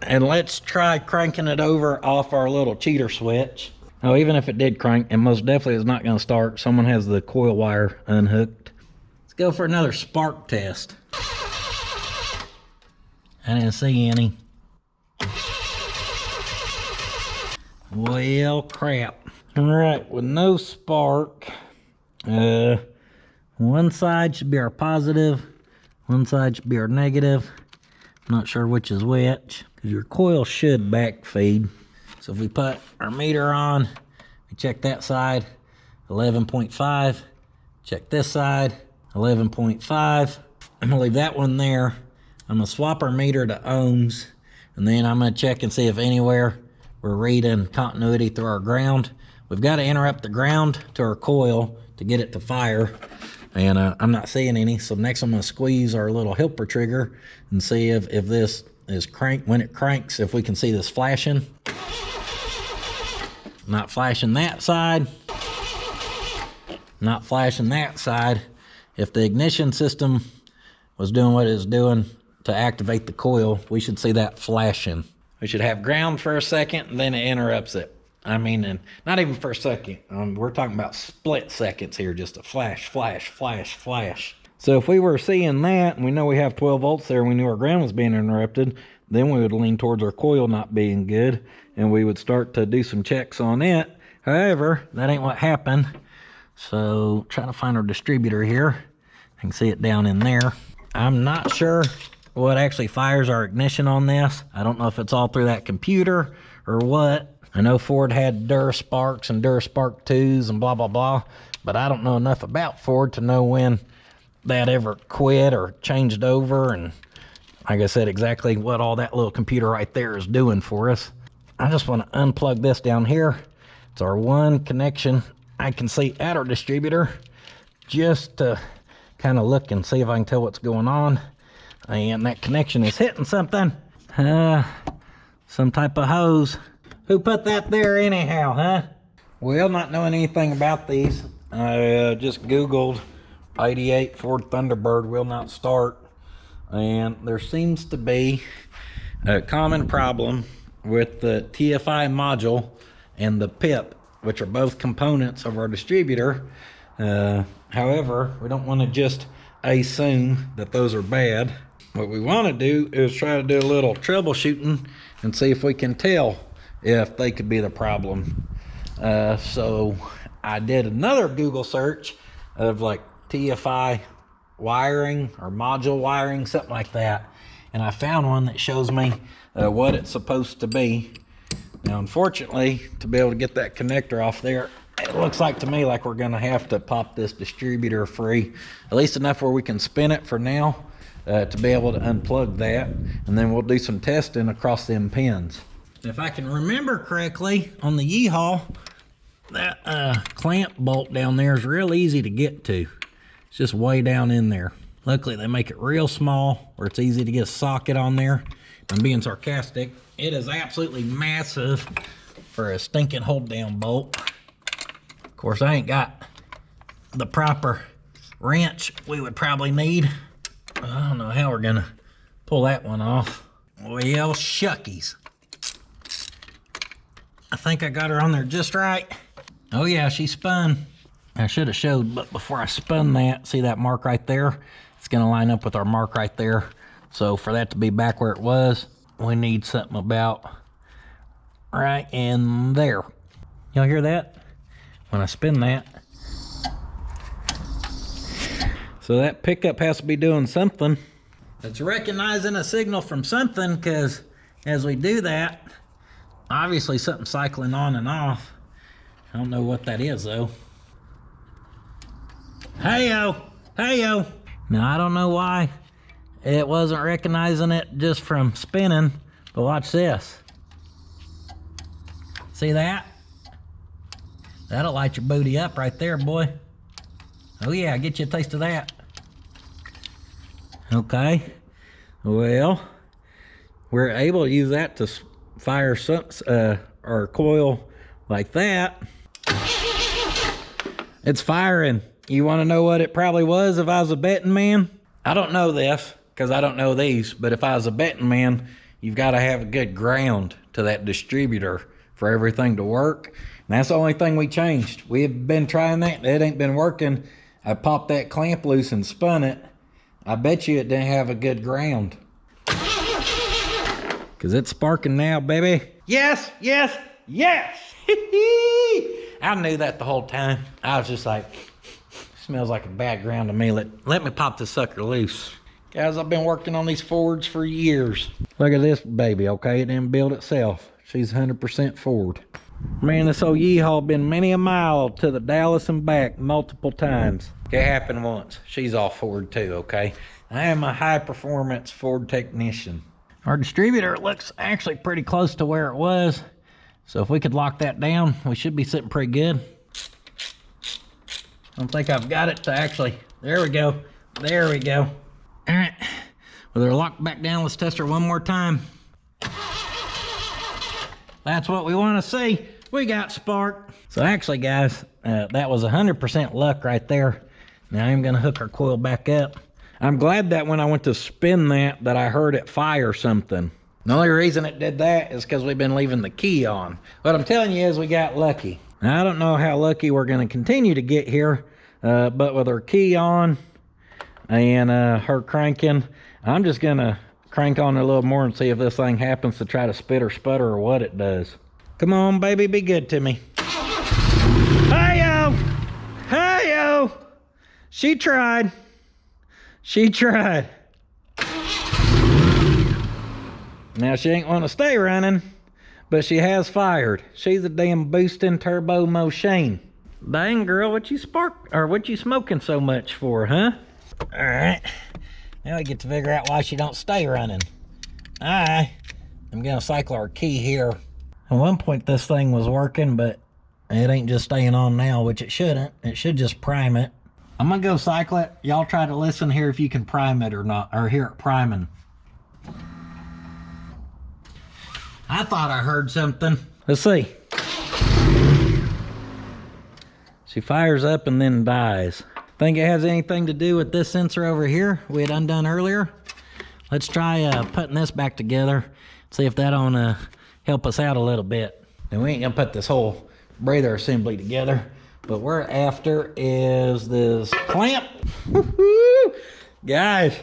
[SPEAKER 1] and let's try cranking it over off our little cheater switch. Oh, even if it did crank, it most definitely is not going to start. Someone has the coil wire unhooked. Let's go for another spark test. I didn't see any. Well, crap. All right, with no spark, one side should be our positive, one side should be our negative. I'm not sure which is which, because your coil should backfeed. So if we put our meter on, we check that side, 11.5. Check this side, 11.5. I'm gonna leave that one there. I'm gonna swap our meter to ohms, and then I'm gonna check and see if anywhere we're reading continuity through our ground. We've got to interrupt the ground to our coil to get it to fire, and I'm not seeing any. So next I'm gonna squeeze our little helper trigger and see if this is cranked. When it cranks, if we can see this flashing. Not flashing that side. Not flashing that side. If the ignition system was doing what it's doing to activate the coil, we should see that flashing. We should have ground for a second, and then it interrupts it. I mean, and not even for a second. We're talking about split seconds here, just a flash, flash, flash, flash. So if we were seeing that, and we know we have 12 volts there, and we knew our ground was being interrupted, then we would lean towards our coil not being good, and we would start to do some checks on it. However, that ain't what happened. So trying to find our distributor here. I can see it down in there. I'm not sure what actually fires our ignition on this. I don't know if it's all through that computer or what. I know Ford had Dursparks and Durspark 2s and blah, blah, blah, but I don't know enough about Ford to know when that ever quit or changed over, and like I said, exactly what all that little computer right there is doing for us. I just want to unplug this down here. It's our one connection I can see at our distributor, just to kind of look and see if I can tell what's going on. And that connection is hitting something. Some type of hose. Who put that there anyhow, huh? Well, not knowing anything about these, I just Googled 88 Ford Thunderbird will not start. And there seems to be a common problem with the TFI module and the PIP, which are both components of our distributor. However, we don't want to just assume that those are bad. What we want to do is try to do a little troubleshooting and see if we can tell if they could be the problem. So I did another Google search of like TFI wiring or module wiring, something like that, and I found one that shows me what it's supposed to be. Now, unfortunately, to be able to get that connector off there, it looks like to me like we're gonna have to pop this distributor free, at least enough where we can spin it for now, to be able to unplug that, and then we'll do some testing across them pins. If I can remember correctly, on the Yeehaw, that clamp bolt down there is real easy to get to. It's just way down in there. Luckily, they make it real small where it's easy to get a socket on there. I'm being sarcastic. It is absolutely massive for a stinking hold down bolt. Of course, I ain't got the proper wrench we would probably need. I don't know how we're gonna pull that one off. Well, shuckies. I think I got her on there just right. Oh yeah, she spun. I should have showed, but before I spun that, see that mark right there? It's gonna line up with our mark right there. So for that to be back where it was, we need something about right in there. Y'all hear that? When I spin that. So that pickup has to be doing something. It's recognizing a signal from something, because as we do that, obviously something's cycling on and off. I don't know what that is though. Hey-o, hey-o. Now I don't know why it wasn't recognizing it just from spinning, but watch this. See that? That'll light your booty up right there, boy. Oh yeah, get you a taste of that. Okay, well, we're able to use that to fire some, our coil like that. It's firing. You want to know what it probably was if I was a betting man? I don't know this because I don't know these, but if I was a betting man, you've got to have a good ground to that distributor for everything to work. And that's the only thing we changed. We've been trying that. It ain't been working. I popped that clamp loose and spun it. I bet you it didn't have a good ground. Because it's sparking now, baby. Yes, yes, Yes! I knew that the whole time. I was just like, smells like a bad ground to me. Let me pop this sucker loose. Guys, I've been working on these Fords for years. Look at this baby, okay? It didn't build itself. She's 100% Ford. Man, this old Yeehaw been many a mile to the Dallas and back multiple times. It happened once. She's all Ford too, okay? I am a high performance Ford technician. Our distributor looks actually pretty close to where it was. So if we could lock that down, we should be sitting pretty good. I don't think I've got it to actually, there we go. There we go. All right, with her locked back down, let's test her one more time. That's what we want to see. We got spark. So actually, guys, that was 100% luck right there. Now I'm gonna hook our coil back up. I'm glad that when I went to spin that I heard it fire something. The only reason it did that is because we've been leaving the key on. What I'm telling you is we got lucky. Now, I don't know how lucky we're gonna continue to get here, but with her key on and her cranking, I'm just gonna crank on a little more and see if this thing happens to try to spit or sputter or what it does. Come on, baby, be good to me. Hey-yo! Hey-yo! She tried. She tried. Now, she ain't want to stay running, but she has fired. She's a damn boosting turbo machine. Dang, girl, what you smoking so much for, huh? All right. Now we get to figure out why she don't stay running. All right. I'm gonna cycle our key here. At one point this thing was working, but it ain't just staying on now, which it shouldn't. It should just prime it. I'm gonna go cycle it. Y'all try to listen here if you can prime it or not, or hear it priming. I thought I heard something. Let's see. She fires up and then dies. Think it has anything to do with this sensor over here we had undone earlier? Let's try putting this back together. See if that'll help us out a little bit. And we ain't gonna put this whole breather assembly together, but we're after is this clamp. Guys,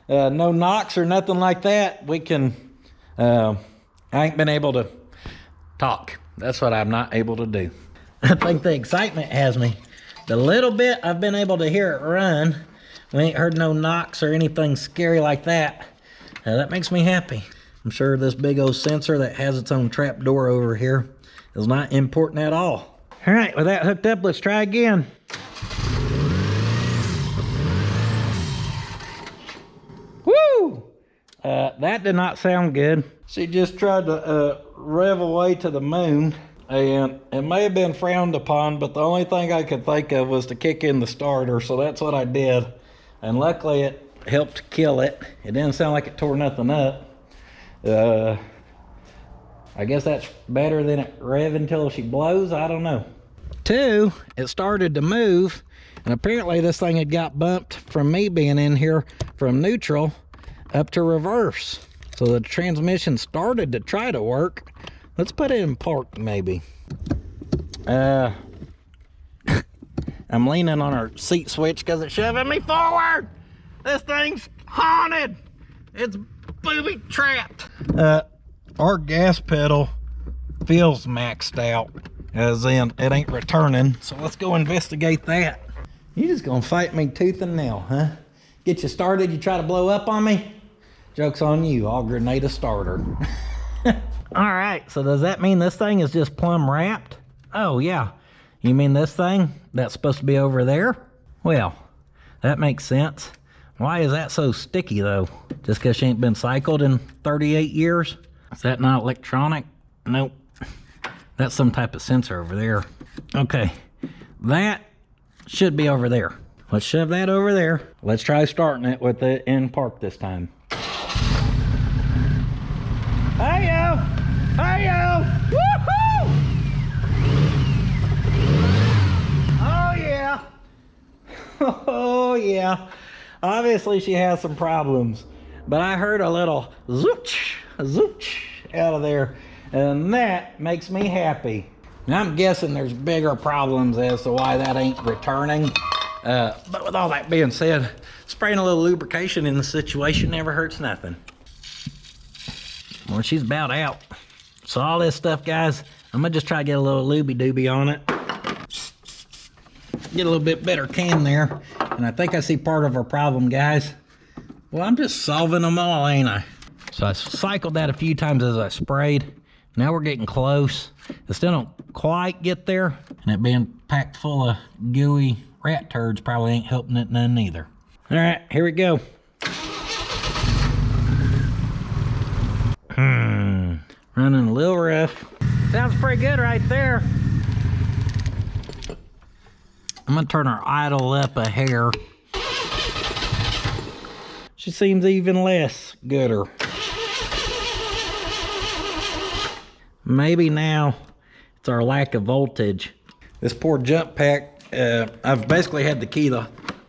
[SPEAKER 1] no knocks or nothing like that. We can, I ain't been able to talk. That's what I'm not able to do. I think the excitement has me. The little bit I've been able to hear it run, we ain't heard no knocks or anything scary like that. That makes me happy. I'm sure this big old sensor that has its own trap door over here is not important at all. All right, with that hooked up, let's try again. Woo! That did not sound good. She just tried to rev away to the moon, and it may have been frowned upon, but the only thing I could think of was to kick in the starter, so that's what I did. And luckily it helped kill it. It didn't sound like it tore nothing up. I guess that's better than it revving until she blows. I don't know. 2, it started to move, and apparently this thing had got bumped from me being in here from neutral up to reverse. So the transmission started to try to work. Let's put it in park maybe. I'm leaning on our seat switch because it's shoving me forward. This thing's haunted. It's booby trapped. Our gas pedal feels maxed out, as in it ain't returning. So let's go investigate that. You just gonna fight me tooth and nail, huh? Get you started, you try to blow up on me? Joke's on you, I'll grenade a starter. All right, so does that mean this thing is just plumb wrapped? Oh yeah, you mean this thing that's supposed to be over there? Well, that makes sense. Why is that so sticky though? Just because she ain't been cycled in 38 years? Is that not electronic? Nope. That's some type of sensor over there. Okay, that should be over there. Let's shove that over there. Let's try starting it with it in park this time. Hey-yo! Hey-yo! Woohoo! Oh yeah! Oh yeah! Obviously she has some problems, but I heard a little zooch, zooch out of there, and that makes me happy. Now I'm guessing there's bigger problems as to why that ain't returning, but with all that being said, spraying a little lubrication in the situation never hurts nothing. Well, she's about out. So all this stuff, guys, I'm gonna just try to get a little looby-dooby on it. Get a little bit better can there. And I think I see part of our problem, guys. Well, I'm just solving them all, ain't I? So I cycled that a few times as I sprayed. Now we're getting close. I still don't quite get there. And it being packed full of gooey rat turds probably ain't helping it none either. All right, here we go. Running a little rough. Sounds pretty good right there. I'm gonna turn our idle up a hair. She seems even less gooder. Maybe now it's our lack of voltage. This poor jump pack, I've basically had the key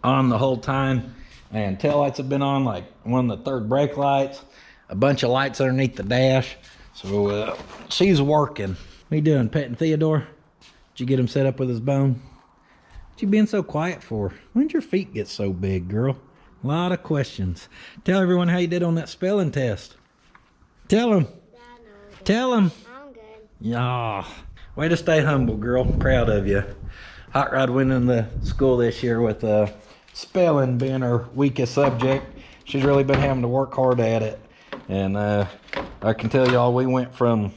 [SPEAKER 1] on the whole time, and tail lights have been on, like one of the third brake lights, a bunch of lights underneath the dash. So she's working. What you doing, petting Theodore? Did you get him set up with his bone? What you being so quiet for? When'd your feet get so big, girl? A lot of questions. Tell everyone how you did on that spelling test. Tell them. Tell them.
[SPEAKER 4] I'm good.
[SPEAKER 1] Yeah. Way to stay humble, girl. Proud of you. Hot Rod went in the school this year with spelling being her weakest subject. She's really been having to work hard at it. And I can tell y'all, we went from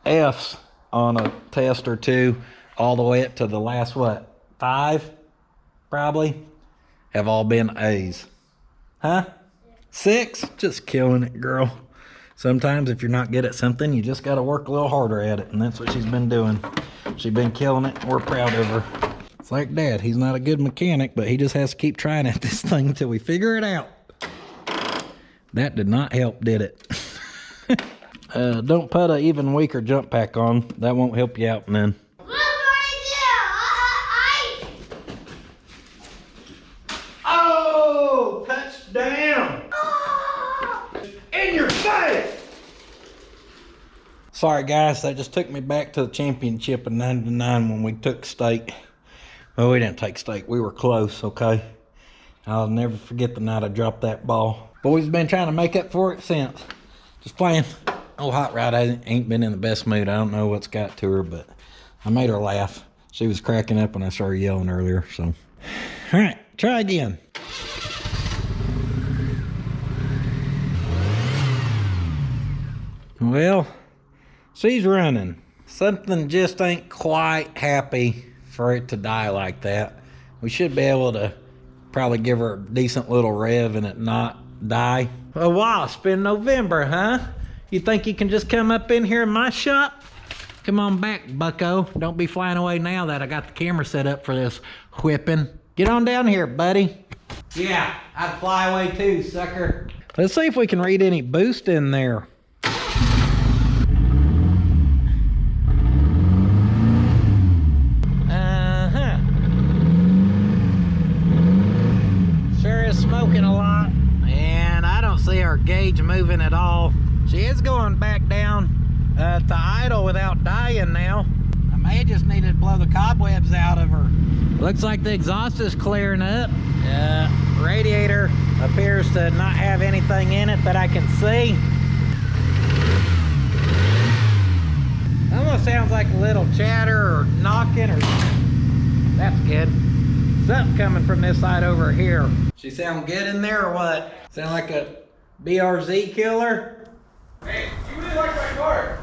[SPEAKER 1] F's on a test or two all the way up to the last, what, 5 probably, have all been A's. Huh? 6? Just killing it, girl. Sometimes if you're not good at something, you just got to work a little harder at it, and that's what she's been doing. She's been killing it. We're proud of her. It's like Dad. He's not a good mechanic, but he just has to keep trying at this thing until we figure it out. That did not help, did it? Don't put an even weaker jump pack on. That won't help you out none. Oh, touchdown! In your face! Sorry guys, that just took me back to the championship in '99 when we took state. Well, we didn't take state. We were close, okay? I'll never forget the night I dropped that ball. Boys been trying to make up for it since. Just playing. Oh, Hot Rod ain't been in the best mood. I don't know what's got to her, but I made her laugh. She was cracking up when I started yelling earlier, so. All right, try again. Well, she's running. Something just ain't quite happy for it to die like that. We should be able to probably give her a decent little rev and it not die. A wasp in November, huh? You think you can just come up in here in my shop? Come on back, bucko. Don't be flying away now that I got the camera set up for this whipping. Get on down here, buddy. Yeah, I'd fly away too, sucker. Let's see if we can read any boost in there. Sure is smoking a lot, and I don't see our gauge moving at all. She is going back down to idle without dying now. I may just need to blow the cobwebs out of her. Looks like the exhaust is clearing up. Radiator appears to not have anything in it that I can see. Almost sounds like a little chatter or knocking or... That's good. Something coming from this side over here. She sound good in there or what? Sound like a BRZ killer?
[SPEAKER 3] Hey, you really like my car?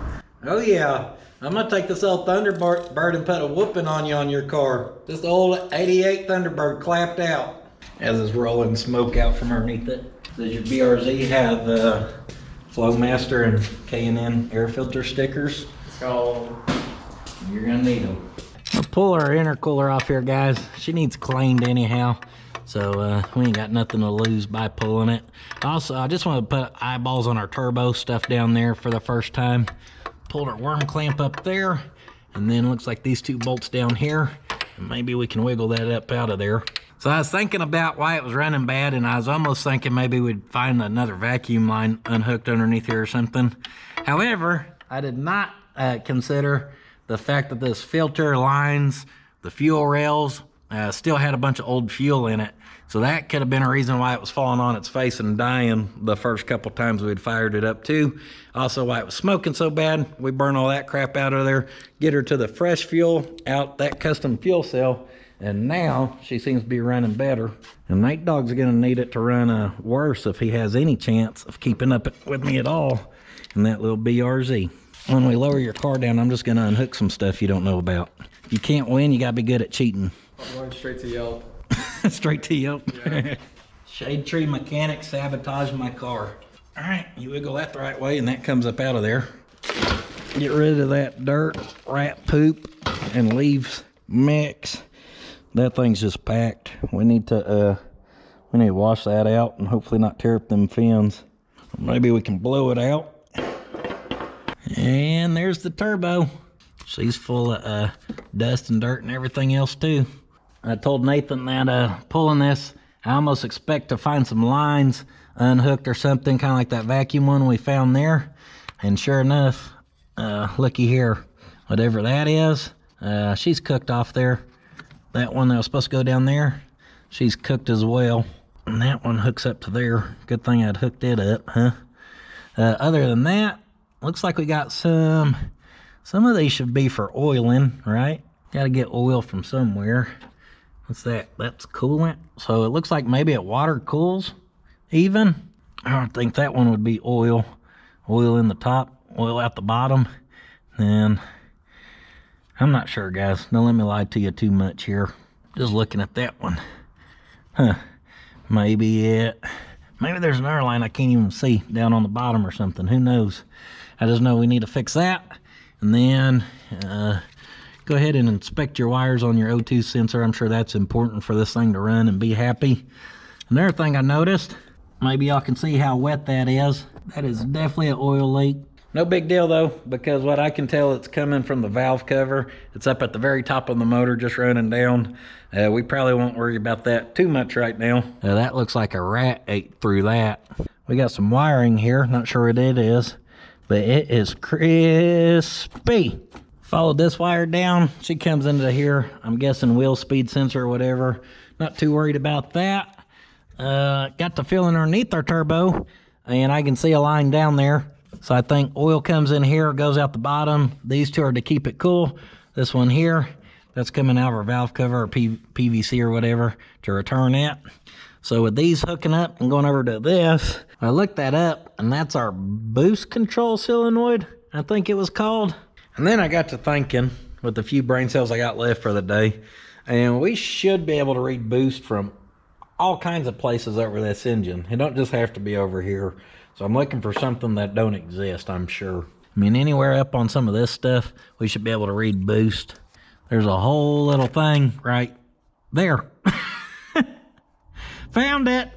[SPEAKER 1] Oh yeah. I'm gonna take this old Thunderbird and put a whooping on you on your car. This old 88 Thunderbird clapped out. As it's rolling smoke out from underneath it. Does your BRZ have Flowmaster and K&N air filter stickers?
[SPEAKER 3] So
[SPEAKER 1] You're gonna need them. I'll pull our intercooler off here, guys. She needs cleaned anyhow. So we ain't got nothing to lose by pulling it. Also, I just want to put eyeballs on our turbo stuff down there for the first time. Pulled our worm clamp up there, and then looks like these 2 bolts down here. And maybe we can wiggle that up out of there. So I was thinking about why it was running bad, and I was almost thinking maybe we'd find another vacuum line unhooked underneath here or something. However, I did not consider the fact that this filter lines, the fuel rails, still had a bunch of old fuel in it. So that could have been a reason why it was falling on its face and dying the first couple times we'd fired it up too. Also why it was smoking so bad. We burn all that crap out of there, get her to the fresh fuel out that custom fuel cell, and now she seems to be running better. And Nate Dogg's gonna need it to run worse if he has any chance of keeping up with me at all in that little BRZ. When we lower your car down, I'm just gonna unhook some stuff you don't know about. You can't win, you gotta be good at cheating.
[SPEAKER 3] I'm going straight to Yelp.
[SPEAKER 1] Straight to Yelp.
[SPEAKER 3] Yeah.
[SPEAKER 1] Shade Tree Mechanic sabotaged my car. All right, you wiggle that the right way and that comes up out of there. Get rid of that dirt, rat poop, and leaves mix. That thing's just packed. We need to wash that out and hopefully not tear up them fins. Maybe we can blow it out. And there's the turbo. She's full of dust and dirt and everything else too. I told Nathan that pulling this, I almost expect to find some lines unhooked or something, kind of like that vacuum one we found there. And sure enough, looky here, whatever that is, she's cooked off there. That one that was supposed to go down there, she's cooked as well. And that one hooks up to there. Good thing I'd hooked it up, huh? Other than that, looks like we got some of these should be for oiling, right? Got to get oil from somewhere. What's that? That's coolant. So it looks like maybe it water cools even. I don't think that one would be oil. Oil in the top, oil out the bottom. And I'm not sure, guys. Don't let me lie to you too much here. Just looking at that one. Huh. Maybe there's another line I can't even see down on the bottom or something. Who knows? I just know we need to fix that. And then go ahead and inspect your wires on your O2 sensor. I'm sure that's important for this thing to run and be happy. Another thing I noticed, maybe y'all can see how wet that is. That is definitely an oil leak. No big deal though, because what I can tell, it's coming from the valve cover. It's up at the very top of the motor, just running down. We probably won't worry about that too much right now. That looks like a rat ate through that. We got some wiring here, not sure what it is, but it is crispy. Followed this wire down, she comes into here, I'm guessing wheel speed sensor or whatever. Not too worried about that. Got the feel underneath our turbo, and I can see a line down there. So I think oil comes in here, goes out the bottom. These two are to keep it cool. This one here, that's coming out of our valve cover or PVC or whatever to return it. So with these hooking up and going over to this, I looked that up, and that's our boost control solenoid, I think it was called. And then I got to thinking, with the few brain cells I got left for the day, and we should be able to read boost from all kinds of places over this engine. It don't just have to be over here. So I'm looking for something that don't exist, I'm sure. I mean, anywhere up on some of this stuff, we should be able to read boost. There's a whole little thing right there. Found it.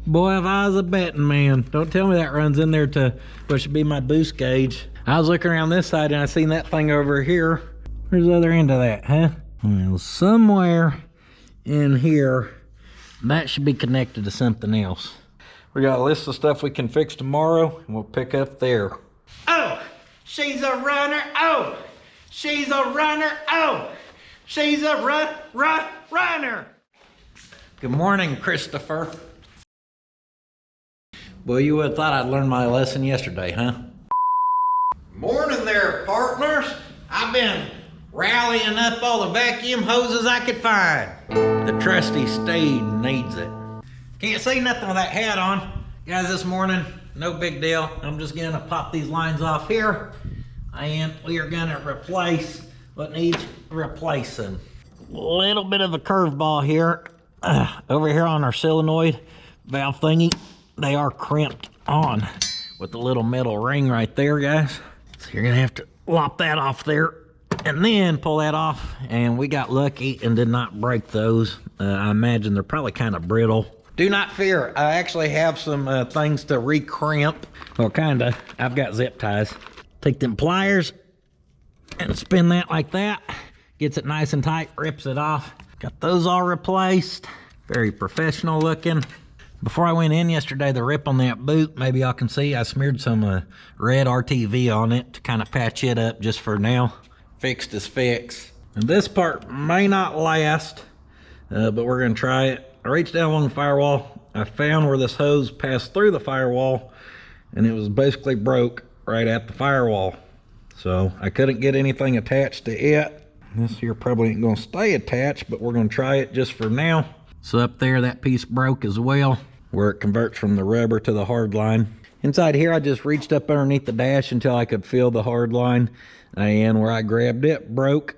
[SPEAKER 1] Boy, if I was a betting man. Don't tell me that runs in there to what should be my boost gauge. I was looking around this side and I seen that thing over here. Where's the other end of that, huh? Well, somewhere in here, that should be connected to something else. We got a list of stuff we can fix tomorrow, and we'll pick up there. Oh, she's a runner. Oh, she's a runner. Oh, she's a runner. Good morning, Christopher. Well, you would have thought I'd learned my lesson yesterday, huh? Morning there, partners. I've been rallying up all the vacuum hoses I could find. The trusty Steed needs it. Can't see nothing with that hat on. Guys, this morning, no big deal. I'm just gonna pop these lines off here, and we are gonna replace what needs replacing. Little bit of a curveball here. Over here on our solenoid valve thingy, they are crimped on with the little metal ring right there, guys. So you're gonna have to lop that off there and then pull that off. And we got lucky and did not break those. I imagine they're probably kind of brittle. Do not fear, I actually have some things to re-crimp. Well, kinda. I've got zip ties. Take them pliers and spin that like that. Gets it nice and tight, rips it off. Got those all replaced. Very professional looking. Before I went in yesterday, the rip on that boot, maybe y'all can see, I smeared some red RTV on it to kind of patch it up just for now. Fixed is fixed. And this part may not last. but we're gonna try it. I reached down along the firewall. I found where this hose passed through the firewall, and it was basically broke right at the firewall. So I couldn't get anything attached to it. This here probably ain't gonna stay attached, but we're gonna try it just for now. So up there, that piece broke as well, where it converts from the rubber to the hard line. Inside here, I just reached up underneath the dash until I could feel the hard line, and where I grabbed it broke,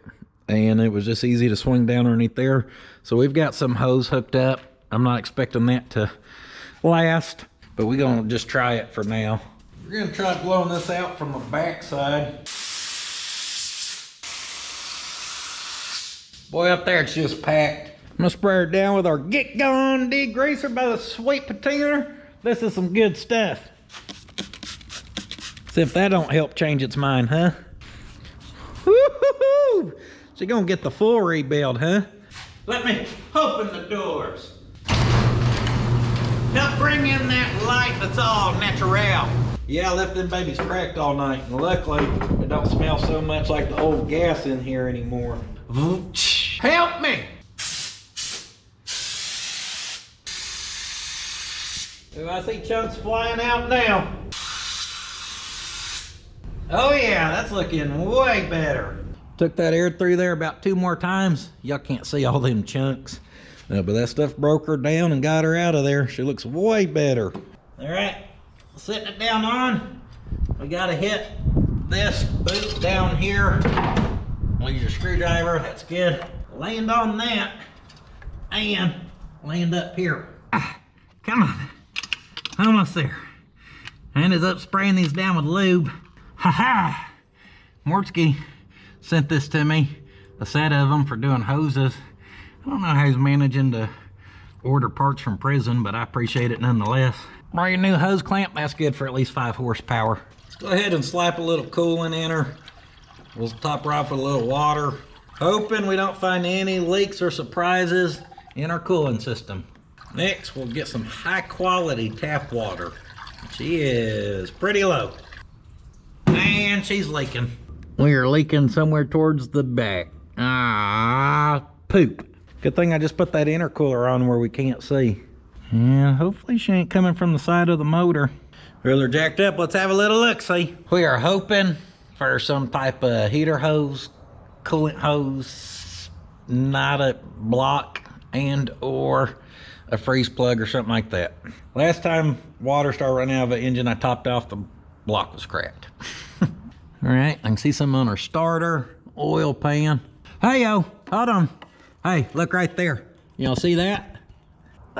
[SPEAKER 1] and it was just easy to swing down underneath there. So we've got some hose hooked up. I'm not expecting that to last, but we're gonna just try it for now. We're gonna try blowing this out from the back side. Boy, up there it's just packed. I'm gonna spray it down with our Get Gone degreaser by the Sweet Patina. This is some good stuff. See if that don't help change its mind, huh? Woo-hoo-hoo! So you're gonna get the full rebuild, huh? Let me open the doors. Help bring in that light that's all natural. Yeah, I left them babies cracked all night, and luckily it don't smell so much like the old gas in here anymore. Help me! Ooh, I see chunks flying out now. Oh yeah, that's looking way better. Took that air through there about 2 more times. Y'all can't see all them chunks. But that stuff broke her down and got her out of there. She looks way better. All right, setting it down on. We gotta hit this boot down here. Use your screwdriver, that's good. Land on that and land up here. Come on, almost there. I ended up spraying these down with lube. Ha-ha! Mortsky sent this to me, a set of them for doing hoses. I don't know how he's managing to order parts from prison, but I appreciate it nonetheless. Brand new hose clamp, that's good for at least 5 horsepower. Let's go ahead and slap a little coolant in her. We'll top her off with a little water. Hoping we don't find any leaks or surprises in our cooling system. Next, we'll get some high quality tap water. She is pretty low. And she's leaking. We are leaking somewhere towards the back. Ah, poop. Good thing I just put that intercooler on where we can't see. And hopefully she ain't coming from the side of the motor. Well, they're jacked up. Let's have a little look-see. We are hoping for some type of heater hose, coolant hose, not a block and or a freeze plug or something like that. Last time water started running out of the engine, I topped off, the block was cracked. All right, I can see some on our starter, oil pan. Hey, yo, hold on. Hey, look right there. Y'all see that?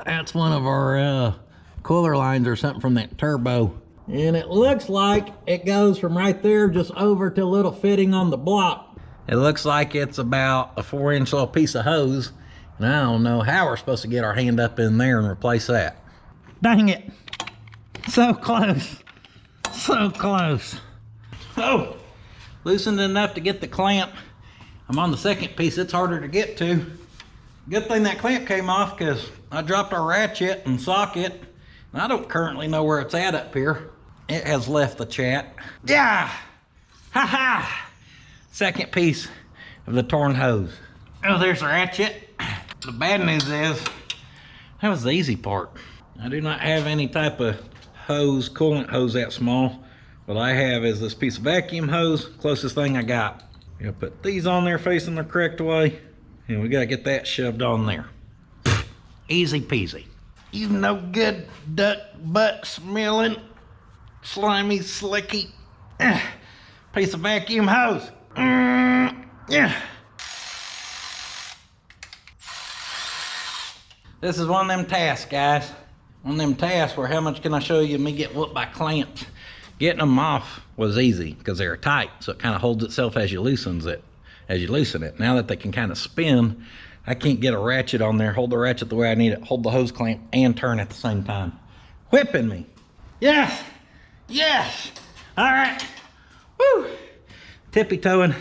[SPEAKER 1] That's one of our cooler lines or something from that turbo. And it looks like it goes from right there just over to a little fitting on the block. It looks like it's about a 4-inch little piece of hose. And I don't know how we're supposed to get our hand up in there and replace that. Dang it. So close. So close. Oh, loosened enough to get the clamp. I'm on the second piece, it's harder to get to. Good thing that clamp came off because I dropped our ratchet and socket. And I don't currently know where it's at up here. It has left the chat. Yeah, ha ha. Second piece of the torn hose. Oh, there's the ratchet. The bad news is, that was the easy part. I do not have any type of hose, coolant hose that small. What I have is this piece of vacuum hose, closest thing I got. Gonna put these on there facing the correct way, and we gotta get that shoved on there. Easy peasy. You no good duck butt smelling, slimy, slicky piece of vacuum hose. Yeah. This is one of them tasks, guys. One of them tasks where how much can I show you me get whooped by clamps? Getting them off was easy because they're tight, so it kind of holds itself as you loosen it. Now that they can kind of spin, I can't get a ratchet on there, hold the ratchet the way I need it, hold the hose clamp, and turn at the same time. Whipping me. Yes, yes. All right, woo. Tippy-toeing,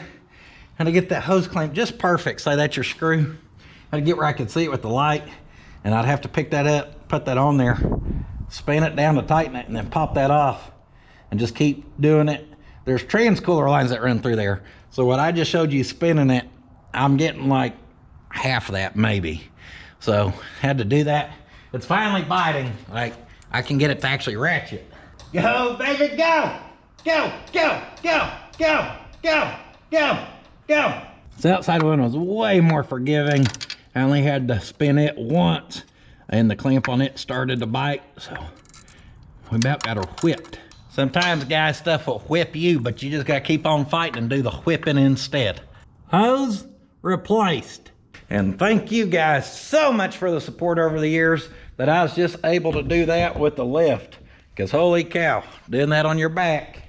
[SPEAKER 1] how to get that hose clamp just perfect. Say that's your screw. How to get where I can see it with the light, and I'd have to pick that up, put that on there, spin it down to tighten it, and then pop that off. And just keep doing it. There's trans-cooler lines that run through there. So what I just showed you spinning it, I'm getting like half of that maybe. So had to do that. It's finally biting. Like I can get it to actually ratchet. Go, baby, go! Go, go, go, go, go, go, go. The outside one was way more forgiving. I only had to spin it once and the clamp on it started to bite. So we about got her whipped. Sometimes, guys, stuff will whip you, but you just gotta keep on fighting and do the whipping instead. Hose replaced. And thank you guys so much for the support over the years that I was just able to do that with the lift. Because holy cow, doing that on your back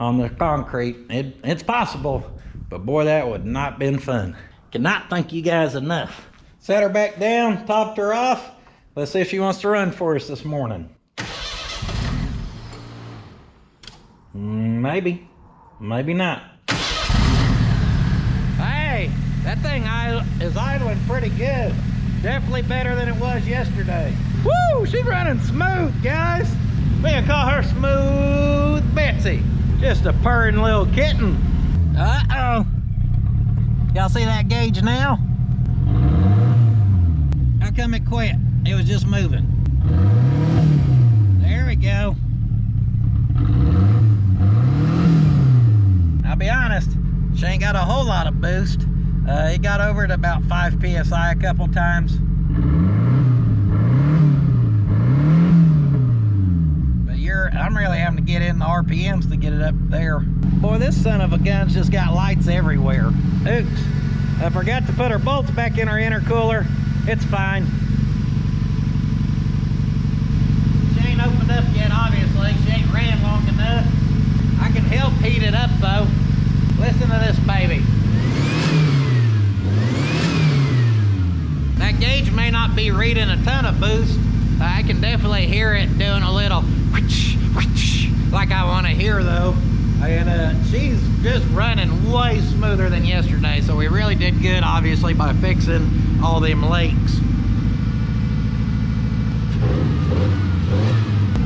[SPEAKER 1] on the concrete, it's possible, but boy, that would not been fun. Cannot thank you guys enough. Set her back down, topped her off. Let's see if she wants to run for us this morning. Maybe, maybe not. Hey, that thing is idling pretty good. Definitely better than it was yesterday. Woo, she's running smooth, guys. We can call her Smooth Betsy. Just a purring little kitten. Uh-oh. Y'all see that gauge now? How come it quit? It was just moving. There we go. I'll be honest, she ain't got a whole lot of boost. It got over to about 5 PSI a couple times. I'm really having to get in the RPMs to get it up there. Boy, this son of a gun's just got lights everywhere. Oops, I forgot to put her bolts back in her intercooler. It's fine. She ain't opened up yet, obviously. She ain't ran long enough. I can help heat it up though. Listen to this baby. That gauge may not be reading a ton of boost. I can definitely hear it doing a little whoosh, whoosh, like I want to hear though. And she's just running way smoother than yesterday, so we really did good obviously by fixing all them leaks.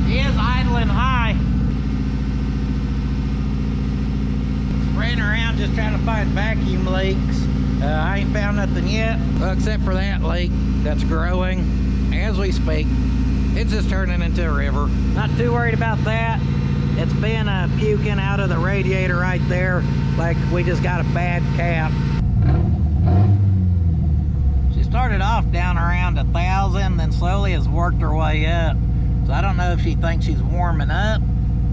[SPEAKER 1] She is idling high. Spraying around just trying to find vacuum leaks. I ain't found nothing yet, well, except for that leak that's growing as we speak. It's just turning into a river. Not too worried about that. It's been puking out of the radiator right there, like we just got a bad cap. She started off down around 1,000, then slowly has worked her way up. So I don't know if she thinks she's warming up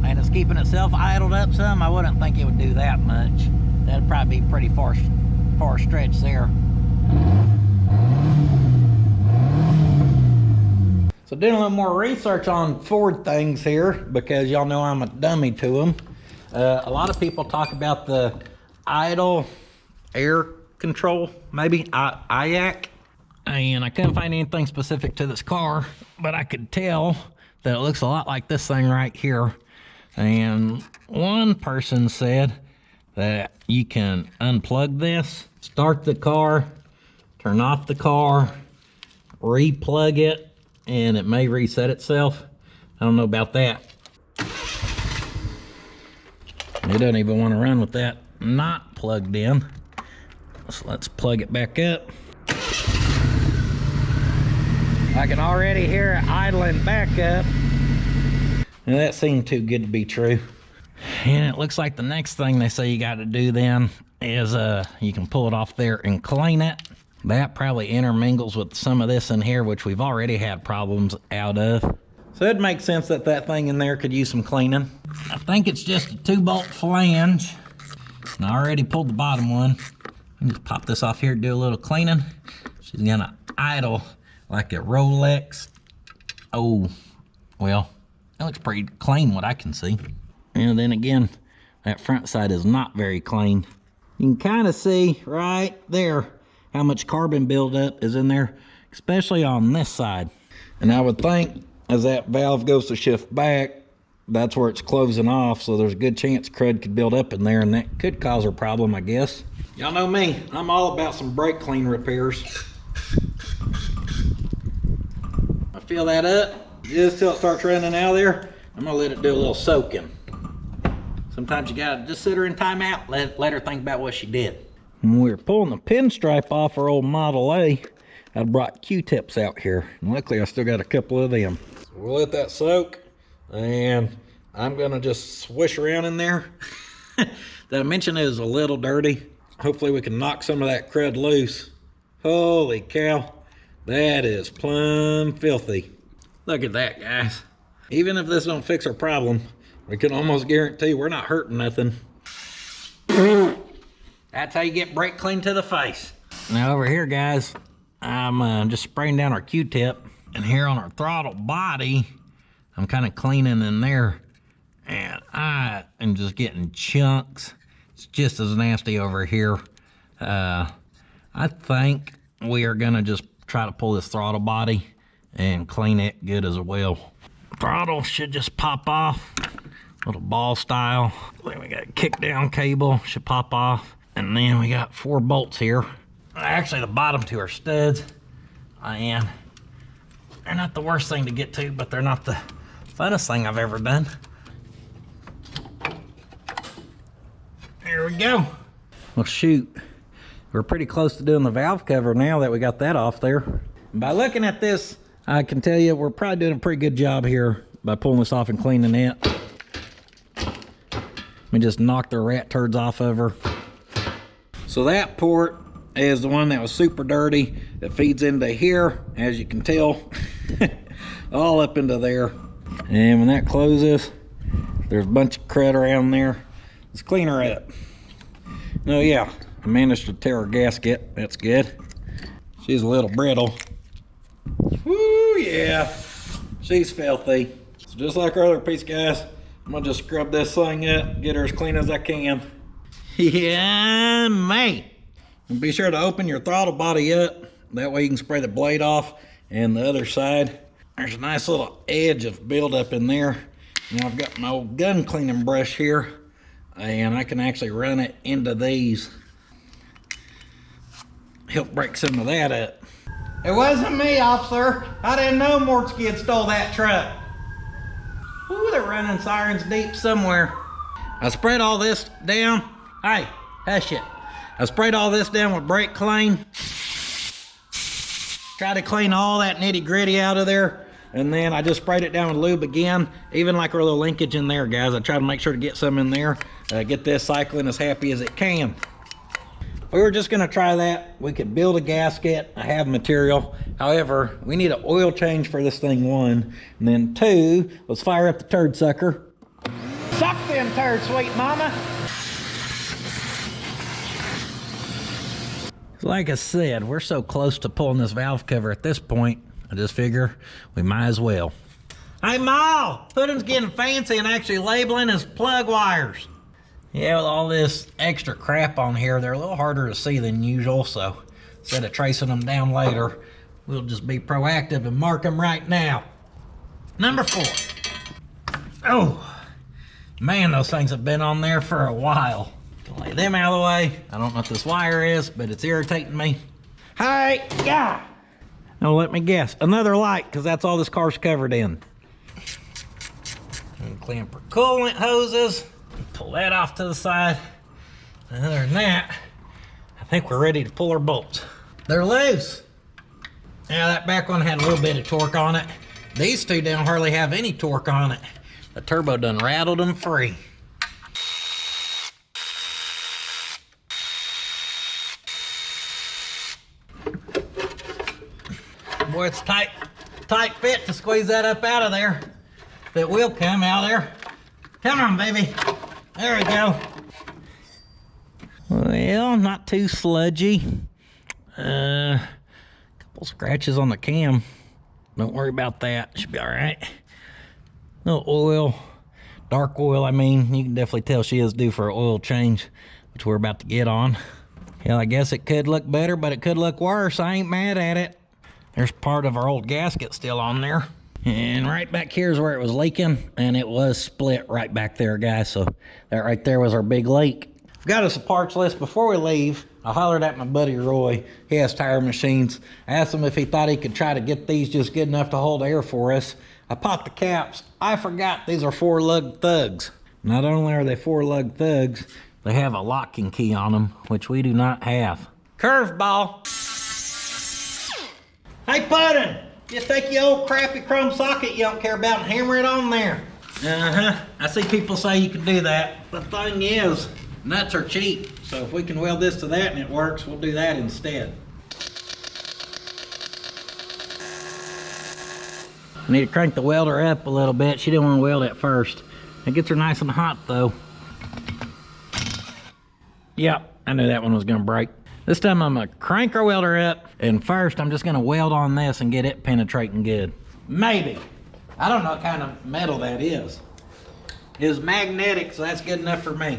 [SPEAKER 1] and it's keeping itself idled up some. I wouldn't think it would do that much. That'd probably be pretty far stretch there. So doing a little more research on Ford things here, because y'all know I'm a dummy to them. A lot of people talk about the idle air control, maybe IAC. And I couldn't find anything specific to this car, but I could tell that it looks a lot like this thing right here. And one person said that you can unplug this, start the car, turn off the car, replug it, and it may reset itself. I don't know about that. It doesn't even want to run with that not plugged in. So let's plug it back up. I can already hear it idling back up. Now that seemed too good to be true. And it looks like the next thing they say you got to do then is you can pull it off there and clean it. That probably intermingles with some of this in here, which we've already had problems out of. So it makes sense that that thing in there could use some cleaning. I think it's just a 2-bolt flange. And I already pulled the bottom one. I can just pop this off here, do a little cleaning. She's gonna idle like a Rolex. Oh, well, that looks pretty clean what I can see. And then again, that front side is not very clean. You can kind of see right there how much carbon buildup is in there, especially on this side. And I would think as that valve goes to shift back, that's where it's closing off, so there's a good chance crud could build up in there, and that could cause a problem, I guess. Y'all know me, I'm all about some brake clean repairs. I fill that up just till it starts running out of there. I'm gonna let it do a little soaking. Sometimes you gotta just sit her in timeout, let her think about what she did. When we were pulling the pinstripe off our old Model A, I brought Q-tips out here. And luckily, I still got a couple of them. So we'll let that soak. And I'm going to just swish around in there. Did I mention it was a little dirty? Hopefully we can knock some of that crud loose. Holy cow. That is plumb filthy. Look at that, guys. Even if this don't fix our problem, we can almost guarantee we're not hurting nothing. That's how you get brake clean to the face. Now over here, guys, I'm just spraying down our Q-tip. And here on our throttle body, I'm kind of cleaning in there. And I am just getting chunks. It's just as nasty over here. I think we are gonna just try to pull this throttle body and clean it good as well. Throttle should just pop off, little ball style. Then we got a kick down cable, should pop off. And then we got 4 bolts here. Actually, the bottom 2 are studs. And they're not the worst thing to get to, but they're not the funnest thing I've ever done. There we go. Well, shoot. We're pretty close to doing the valve cover now that we got that off there. By looking at this, I can tell you we're probably doing a pretty good job here by pulling this off and cleaning it. Let me just knock the rat turds off of her. So that port is the one that was super dirty. That feeds into here, as you can tell, all up into there. And when that closes, there's a bunch of crud around there. Let's clean her up. Oh yeah, I managed to tear her gasket. That's good. She's a little brittle. Woo, yeah. She's filthy. So just like our other piece, guys, I'm gonna just scrub this thing up, get her as clean as I can. Yeah, mate. And be sure to open your throttle body up. That way you can spray the blade off. And the other side, there's a nice little edge of buildup in there. Now I've got my old gun cleaning brush here. And I can actually run it into these. Help break some of that up. It wasn't me, officer. I didn't know Mortsky had stole that truck. Ooh, they're running sirens deep somewhere. I sprayed all this down. Hey, hush it. I sprayed all this down with brake clean. Try to clean all that nitty gritty out of there. And then I just sprayed it down with lube again. Even like a little linkage in there, guys. I try to make sure to get some in there. Get this cycling as happy as it can. We were just gonna try that. We could build a gasket. I have material. However, we need an oil change for this thing, 1. And then 2, let's fire up the turd sucker. Suck them turds, sweet mama. Like I said, we're so close to pulling this valve cover at this point, I just figure we might as well. Hey Ma, Puddin's getting fancy and actually labeling his plug wires. Yeah, with all this extra crap on here, they're a little harder to see than usual, so instead of tracing them down later, we'll just be proactive and mark them right now. Number 4. Oh, man, those things have been on there for a while. Gonna lay them out of the way. I don't know what this wire is, but it's irritating me. Hey, yeah. Now let me guess, another light, because that's all this car's covered in. And clamp her coolant hoses. Pull that off to the side. And other than that, I think we're ready to pull our bolts. They're loose. Now that back one had a little bit of torque on it. These 2 don't hardly have any torque on it. The turbo done rattled them free. Boy, it's tight fit to squeeze that up out of there. If it will come out there. Come on, baby. There we go. Well, not too sludgy. Couple scratches on the cam. Don't worry about that. Should be all right. No oil, dark oil. I mean, you can definitely tell she is due for an oil change, which we're about to get on. Hell, I guess it could look better, but it could look worse. I ain't mad at it. There's part of our old gasket still on there. And right back here is where it was leaking, and it was split right back there, guys. So that right there was our big leak. Got us a parts list. Before we leave, I hollered at my buddy Roy. He has tire machines. I asked him if he thought he could try to get these just good enough to hold air for us. I popped the caps. I forgot these are 4-lug thugs. Not only are they 4-lug thugs, they have a locking key on them, which we do not have. Curveball. Hey, Puddin', just take your old crappy chrome socket you don't care about and hammer it on there. I see people say you can do that. The thing is, nuts are cheap. So if we can weld this to that and it works, we'll do that instead. I need to crank the welder up a little bit. She didn't want to weld at first. It gets her nice and hot though. Yep, I knew that one was gonna break. This time I'm gonna crank our welder up, and first I'm just gonna weld on this and get it penetrating good. Maybe. I don't know what kind of metal that is. It's magnetic, so that's good enough for me.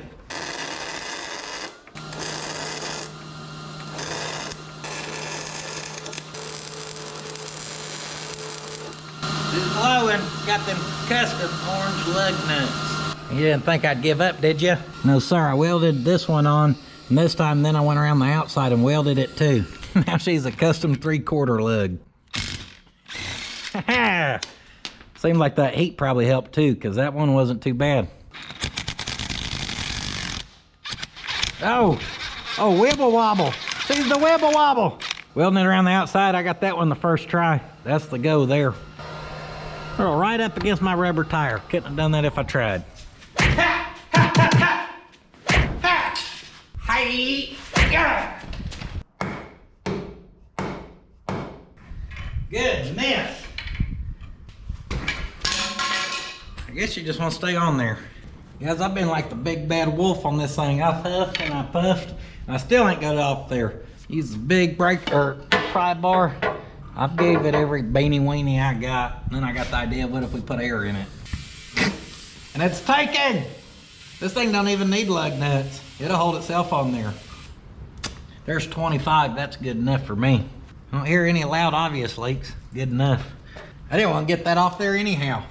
[SPEAKER 1] It's glowing. Got them custom orange lug nuts. You didn't think I'd give up, did you? No, sir. I welded this one on, and this time then I went around the outside and welded it too. Now she's a custom 3/4 lug. Seemed like that heat probably helped too, because that one wasn't too bad. Oh, wibble wobble. She's the wibble wobble. Welding it around the outside, I got that one the first try. That's the go there. Oh, right up against my rubber tire. Couldn't have done that if I tried. Hey, yeah. Goodness. I guess you just want to stay on there. Guys, I've been like the big bad wolf on this thing. I puffed and I puffed, and I still ain't got it off there. Use the big brake or pry bar. I've gave it every beanie weenie I got. And then I got the idea, what if we put air in it? And it's taken! This thing don't even need lug nuts. It'll hold itself on there. There's 25, that's good enough for me. I don't hear any loud obvious leaks. Good enough. I didn't want to get that off there anyhow.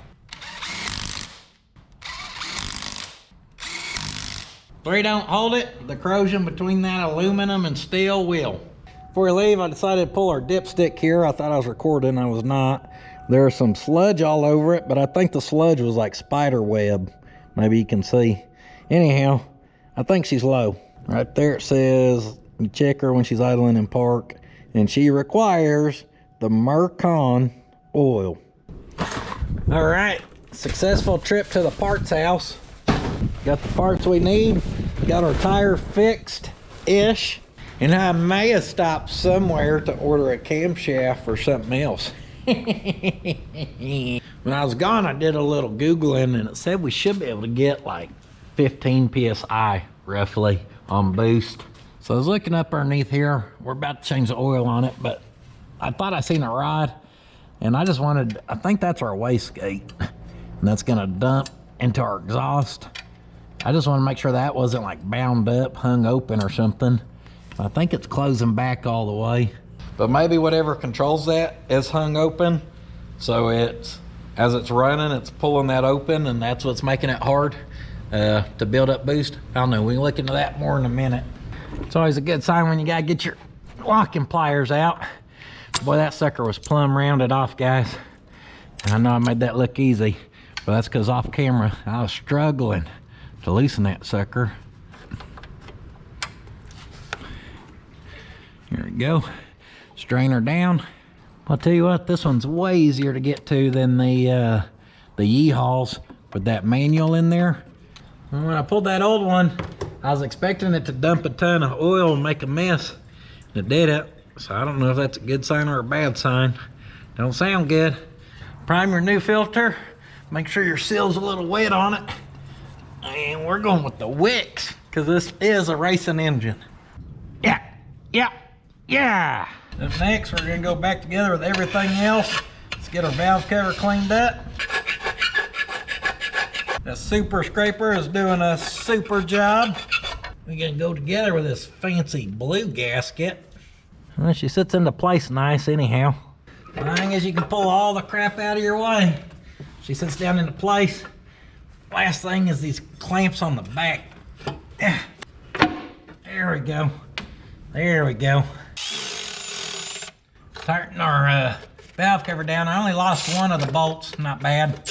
[SPEAKER 1] Three don't hold it. The corrosion between that aluminum and steel will. Before we leave, I decided to pull our dipstick here. I thought I was recording, I was not. There's some sludge all over it, but I think the sludge was like spider web. Maybe you can see. Anyhow, I think she's low. Right there it says, you check her when she's idling in park, and she requires the Mercon oil. All right, successful trip to the parts house. Got the parts we need, got our tire fixed-ish, and I may have stopped somewhere to order a camshaft or something else. When I was gone, I did a little Googling, and it said we should be able to get like 15 PSI roughly on boost. So I was looking up underneath here. We're about to change the oil on it, but I thought I seen a rod, and I just wanted, I think that's our wastegate, and that's gonna dump into our exhaust. I just want to make sure that wasn't like bound up, hung open or something. I think it's closing back all the way. But maybe whatever controls that is hung open. So it's, as it's running, it's pulling that open, and that's what's making it hard to build up boost. I don't know, we can look into that more in a minute. It's always a good sign when you gotta get your locking pliers out. Boy, that sucker was plumb rounded off, guys. And I know I made that look easy, but that's because off camera, I was struggling to loosen that sucker. Here we go. Strain her down. I'll tell you what, this one's way easier to get to than the Yeehaws with that manual in there. And when I pulled that old one, I was expecting it to dump a ton of oil and make a mess. And it did it. So I don't know if that's a good sign or a bad sign. Don't sound good. Prime your new filter. Make sure your seal's a little wet on it. And we're going with the wicks, because this is a racing engine. Yeah, yeah, yeah. Up next, we're gonna go back together with everything else. Let's get our valve cover cleaned up. The super scraper is doing a super job. We're gonna go together with this fancy blue gasket. Well, she sits into place nice anyhow. The thing is, you can pull all the crap out of your way. She sits down into place. Last thing is these clamps on the back. There we go. There we go. Tighten our valve cover down. I only lost one of the bolts. Not bad.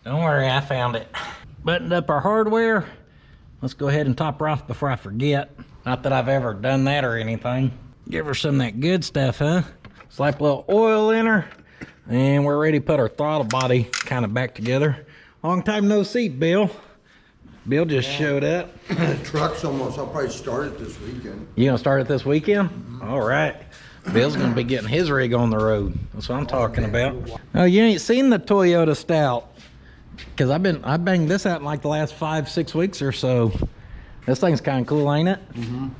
[SPEAKER 1] Don't worry, I found it. Buttoned up our hardware. Let's go ahead and top her off before I forget. Not that I've ever done that or anything. Give her some of that good stuff, huh? Slap a little oil in her. And we're ready to put our throttle body kind of back together. Long time no see, Bill. Bill just showed up.
[SPEAKER 4] The truck's almost, I'll probably start it this weekend.
[SPEAKER 1] You gonna start it this weekend? All right. Bill's gonna be getting his rig on the road. That's what I'm talking about. Oh, you ain't seen the Toyota Stout? Cause I banged this out in like the last 5-6 weeks or so. This thing's kind of cool, ain't it?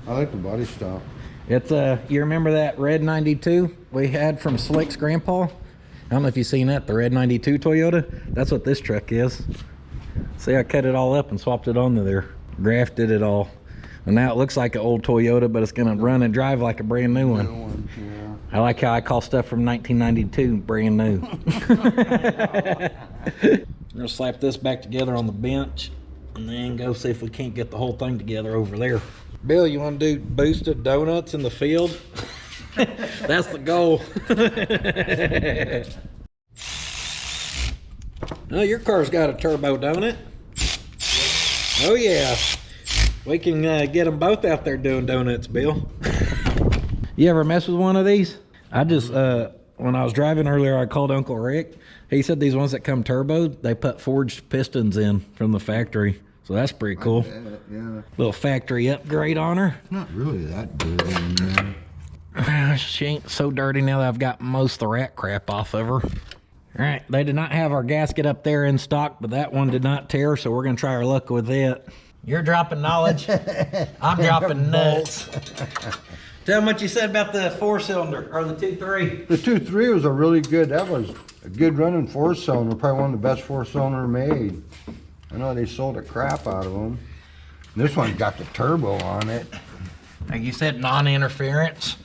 [SPEAKER 4] I like the body style.
[SPEAKER 1] It's you remember that red 92 we had from Slick's grandpa? I don't know if you've seen that, the red 92 Toyota. That's what this truck is. See, I cut it all up and swapped it onto there. Grafted it all. And now it looks like an old Toyota, but it's gonna run and drive like a brand new one.
[SPEAKER 4] Yeah.
[SPEAKER 1] I like how I call stuff from 1992 brand new. We're gonna slap this back together on the bench and then go see if we can't get the whole thing together over there. Bill, you wanna do boosted donuts in the field? That's the goal. Oh, your car's got a turbo, don't it? Oh yeah. We can get them both out there doing donuts, Bill. You ever mess with one of these? I just, when I was driving earlier, I called Uncle Rick. He said these ones that come turbo, they put forged pistons in from the factory. So that's pretty cool.
[SPEAKER 4] Yeah.
[SPEAKER 1] Little factory upgrade on her.
[SPEAKER 4] Not really that dirty in there.
[SPEAKER 1] She ain't so dirty now that I've got most of the rat crap off of her. All right, they did not have our gasket up there in stock, but that one did not tear, so we're gonna try our luck with it. You're dropping knowledge. I'm dropping nuts. Tell them what you said about the 4-cylinder, or the 2.3.
[SPEAKER 4] The 2.3 was a really good, that was a good running 4-cylinder, probably one of the best 4-cylinder made. I know they sold the crap out of them. This one's got the turbo on it.
[SPEAKER 1] Like you said, non-interference.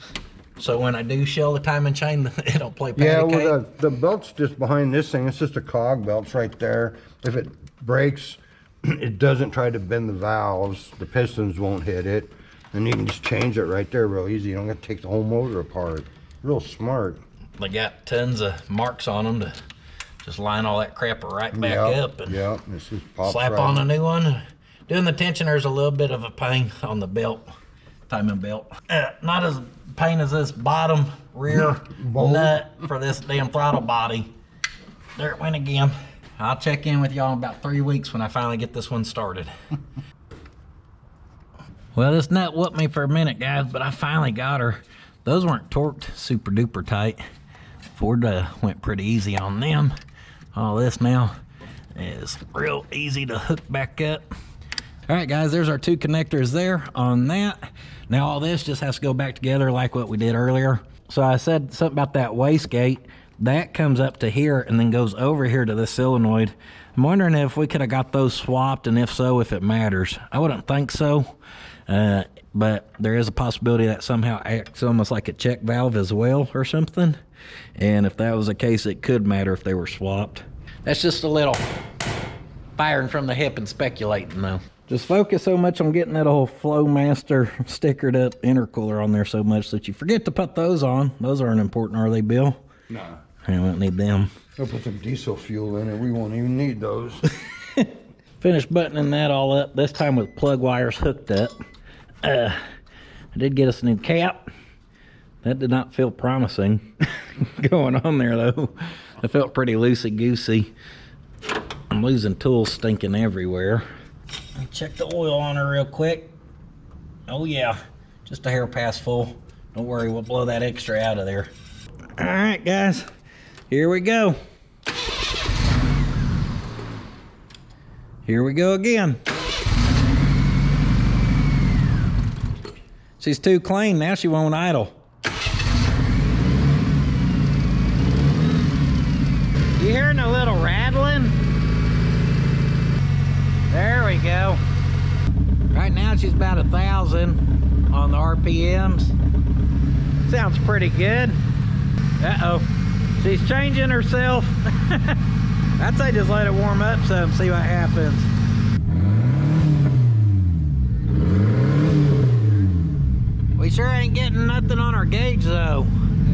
[SPEAKER 1] So when I do shell the timing chain, it don't play patty cake.
[SPEAKER 4] Yeah, well, the belt's just behind this thing. It's just a cog belt's right there. If it breaks, it doesn't try to bend the valves. The pistons won't hit it. And you can just change it right there real easy. You don't have to take the whole motor apart. Real smart.
[SPEAKER 1] They got tons of marks on them to just line all that crap right back up and
[SPEAKER 4] this just pops
[SPEAKER 1] slap
[SPEAKER 4] right
[SPEAKER 1] on a new one. Doing the tensioner's a little bit of a pain on the belt, timing belt. Not as pain as this bottom rear nut for this damn throttle body. There it went again. I'll check in with y'all in about 3 weeks when I finally get this one started. Well, this nut whooped me for a minute, guys, but I finally got her. Those weren't torqued super duper tight. Ford went pretty easy on them. All this now is real easy to hook back up. All right, guys, there's our 2 connectors there on that. Now all this just has to go back together like what we did earlier. So I said something about that wastegate. That comes up to here and then goes over here to this solenoid. I'm wondering if we could have got those swapped, and if so, if it matters. I wouldn't think so, but there is a possibility that somehow acts almost like a check valve as well or something. And if that was the case, it could matter if they were swapped. That's just a little firing from the hip and speculating though. Just focus so much on getting that old Flowmaster stickered up intercooler on there so much that you forget to put those on. Those aren't important, are they, Bill?
[SPEAKER 4] No.
[SPEAKER 1] I won't need them.
[SPEAKER 4] I'll put some diesel fuel in it. We won't even need those.
[SPEAKER 1] Finished buttoning that all up, this time with plug wires hooked up. I did get us a new cap. That did not feel promising going on there though. It felt pretty loosey-goosey. I'm losing tools stinking everywhere. Let me check the oil on her real quick. Oh yeah, just a hair pass full. Don't worry, we'll blow that extra out of there. All right, guys, here we go. Here we go again. She's too clean, now she won't idle. You hearing a little rattling? There we go. Right now she's about 1,000 on the RPMs. Sounds pretty good. Uh-oh, she's changing herself. I'd say just let it warm up some, see what happens. We sure ain't getting nothing on our gauge though.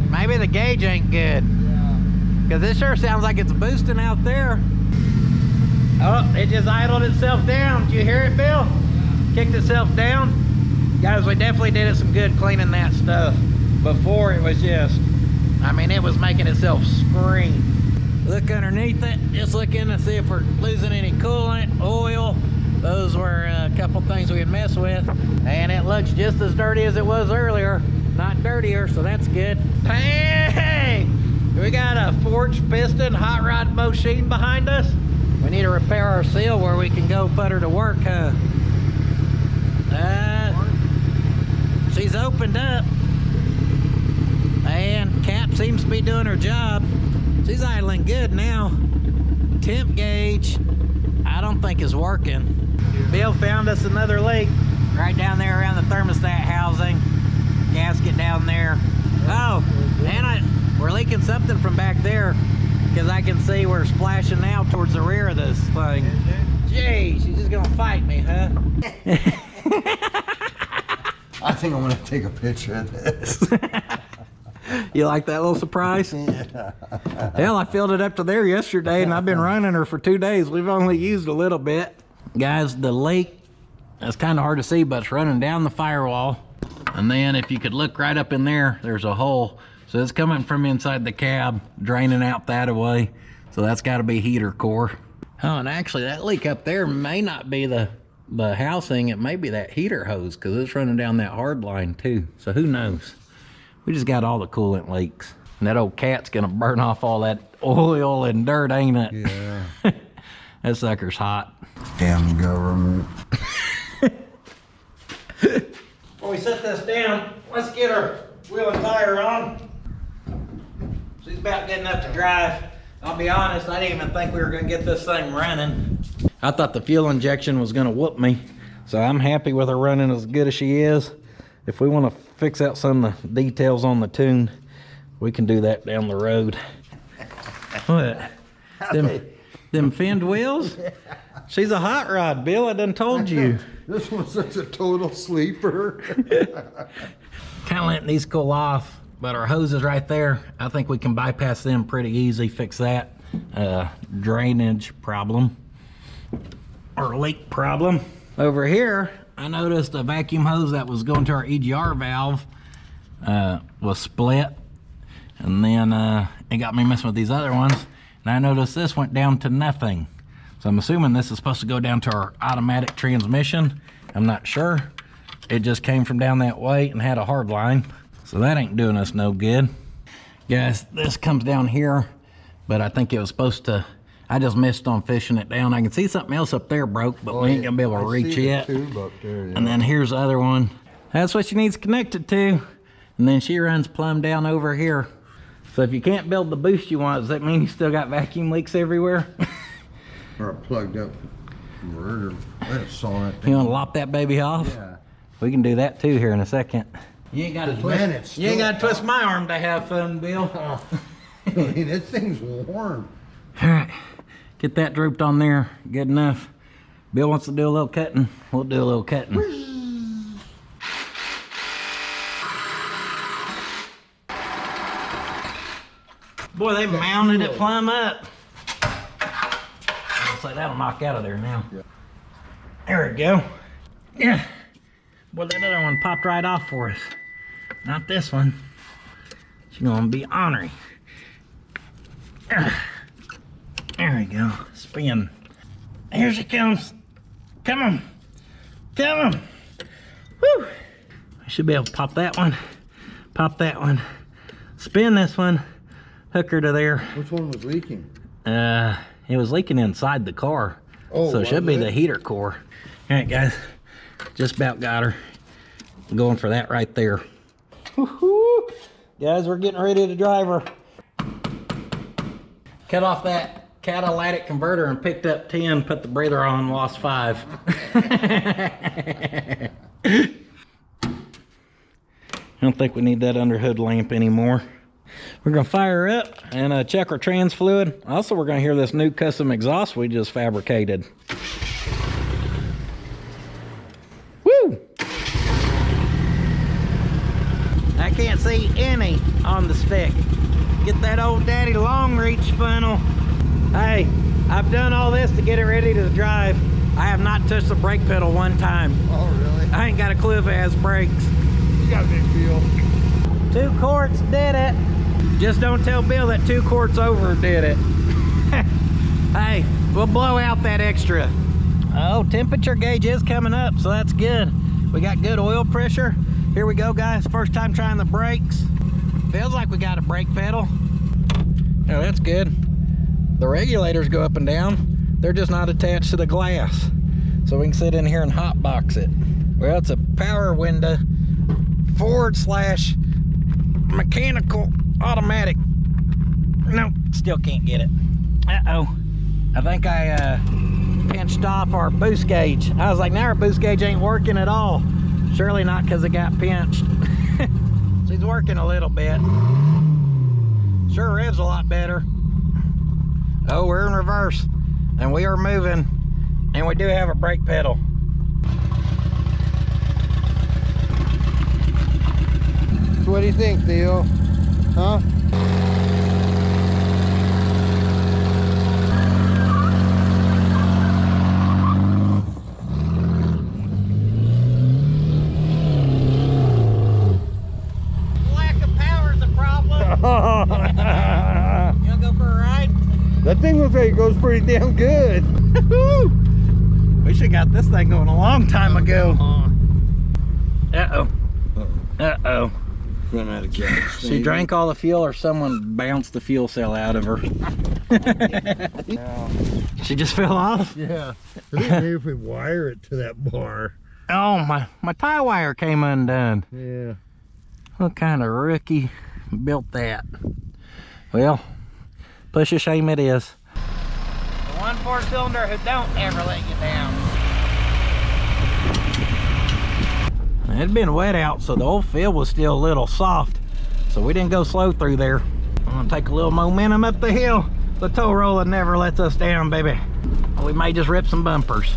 [SPEAKER 1] Maybe the gauge ain't good. Because this sure sounds like it's boosting out there. Oh, it just idled itself down. Did you hear it, Bill? Kicked itself down. Guys, we definitely did it some good cleaning that stuff. Before it was just, I mean, it was making itself scream. Look underneath it, just looking to see if we're losing any coolant, oil. Those were a couple things we had messed with. And it looks just as dirty as it was earlier. Not dirtier, so that's good. Dang! We got a forged piston hot rod machine behind us. We need to repair our seal where we can go put her to work, huh? She's opened up. And Cap seems to be doing her job. She's idling good now. Temp gauge, I don't think is working. Bill found us another leak right down there around the thermostat housing. Gasket down there. Oh, and we're leaking something from back there because I can see we're splashing now towards the rear of this thing. Gee, she's just gonna fight me, huh?
[SPEAKER 4] I think I'm gonna take a picture of this.
[SPEAKER 1] You like that little surprise?
[SPEAKER 4] Yeah.
[SPEAKER 1] Hell, I filled it up to there yesterday and I've been running her for 2 days. We've only used a little bit. Guys, the leak, it's kind of hard to see, but it's running down the firewall. And then if you could look right up in there, there's a hole. So it's coming from inside the cab, draining out that way. So that's gotta be heater core. Oh, and actually that leak up there may not be the housing, it may be that heater hose because it's running down that hard line too. So who knows? We just got all the coolant leaks. And that old cat's gonna burn off all that oil and dirt, ain't it?
[SPEAKER 4] Yeah.
[SPEAKER 1] That sucker's hot.
[SPEAKER 4] Damn government.
[SPEAKER 1] When we set this down, let's get our wheel and tire on. She's about good enough to drive. I'll be honest, I didn't even think we were gonna get this thing running. I thought the fuel injection was gonna whoop me. So I'm happy with her running as good as she is. If we wanna fix out some of the details on the tune, we can do that down the road. What? Them finned wheels? She's a hot rod, Bill, I done told you.
[SPEAKER 4] This one's such a total sleeper.
[SPEAKER 1] Kind of letting these cool off, but our hose is right there. I think we can bypass them pretty easy, fix that drainage problem or leak problem. Over here, I noticed a vacuum hose that was going to our EGR valve was split, and then it got me messing with these other ones, and I noticed this went down to nothing. So I'm assuming this is supposed to go down to our automatic transmission. I'm not sure. It just came from down that way and had a hard line. So that ain't doing us no good. Guys, this comes down here, but I think it was supposed to, I just missed on fishing it down. I can see something else up there broke, but we ain't gonna be able to reach it. And then here's the other one. That's what she needs connected to. And then she runs plumb down over here. So if you can't build the boost you want, does that mean you still got vacuum leaks everywhere?
[SPEAKER 4] Or a plugged up converter. Let's saw that thing.
[SPEAKER 1] You want to lop that baby off?
[SPEAKER 4] Yeah.
[SPEAKER 1] We can do that too here in a second. You ain't got to twist. You ain't got to twist my arm to have fun, Bill.
[SPEAKER 4] I mean, this thing's warm.
[SPEAKER 1] All right, get that drooped on there. Good enough. Bill wants to do a little cutting. We'll do a little cutting. Boy, they mounted it plumb up. Looks like that'll knock out of there now. Yeah. There we go. Yeah. Boy, that other one popped right off for us. Not this one. She's gonna be ornery. There we go. Spin. Here she comes. Come on. Come on. Woo! I should be able to pop that one. Pop that one. Spin this one. Hook her to there.
[SPEAKER 4] Which one was leaking?
[SPEAKER 1] It was leaking inside the car.
[SPEAKER 4] Oh,
[SPEAKER 1] so it should be the heater core. All right, guys. Just about got her. I'm going for that right there. Woo-hoo. Guys, we're getting ready to drive her. Cut off that catalytic converter and picked up 10, put the breather on, lost 5. I don't think we need that under hood lamp anymore. We're gonna fire her up and check our trans fluid. Also, we're gonna hear this new custom exhaust we just fabricated. Woo! I can't see any on the stick. Get that old daddy long reach funnel. Hey, I've done all this to get it ready to drive. I have not touched the brake pedal one time.
[SPEAKER 4] Oh, really?
[SPEAKER 1] I ain't got a clue if it has brakes.
[SPEAKER 4] You got a big feel.
[SPEAKER 1] 2 quarts did it. Just don't tell Bill that 2 quarts over did it. Hey, we'll blow out that extra. Oh, temperature gauge is coming up, so that's good. We got good oil pressure. Here we go, guys. First time trying the brakes. Feels like we got a brake pedal. Oh, that's good. The regulators go up and down. They're just not attached to the glass. So we can sit in here and hot box it. Well, it's a power window / mechanical automatic. Nope, still can't get it. Uh-oh. I think I pinched off our boost gauge. I was like, now our boost gauge ain't working at all. Surely not because it got pinched. So he's working a little bit. Sure revs a lot better. Oh, we're in reverse. And we are moving. And we do have a brake pedal.
[SPEAKER 4] So what do you think, Theo? Huh?
[SPEAKER 1] Lack of power is a problem. You wanna go for a ride?
[SPEAKER 4] That thing looks like it goes pretty damn good.
[SPEAKER 1] We should have got this thing going a long time ago. Uh-oh. Uh-oh.
[SPEAKER 4] Run out of gas.
[SPEAKER 1] She drank all the fuel, or someone bounced the fuel cell out of her. She just fell off?
[SPEAKER 4] Yeah. I think maybe if we wire it to that bar.
[SPEAKER 1] Oh, my tie wire came undone.
[SPEAKER 4] Yeah.
[SPEAKER 1] What kind of rookie built that? Well, push a shame it is. The 1 4-cylinder who don't ever let you down. It'd been wet out, so the old field was still a little soft. So we didn't go slow through there. I'm gonna take a little momentum up the hill. The tow roller never lets us down, baby. We may just rip some bumpers.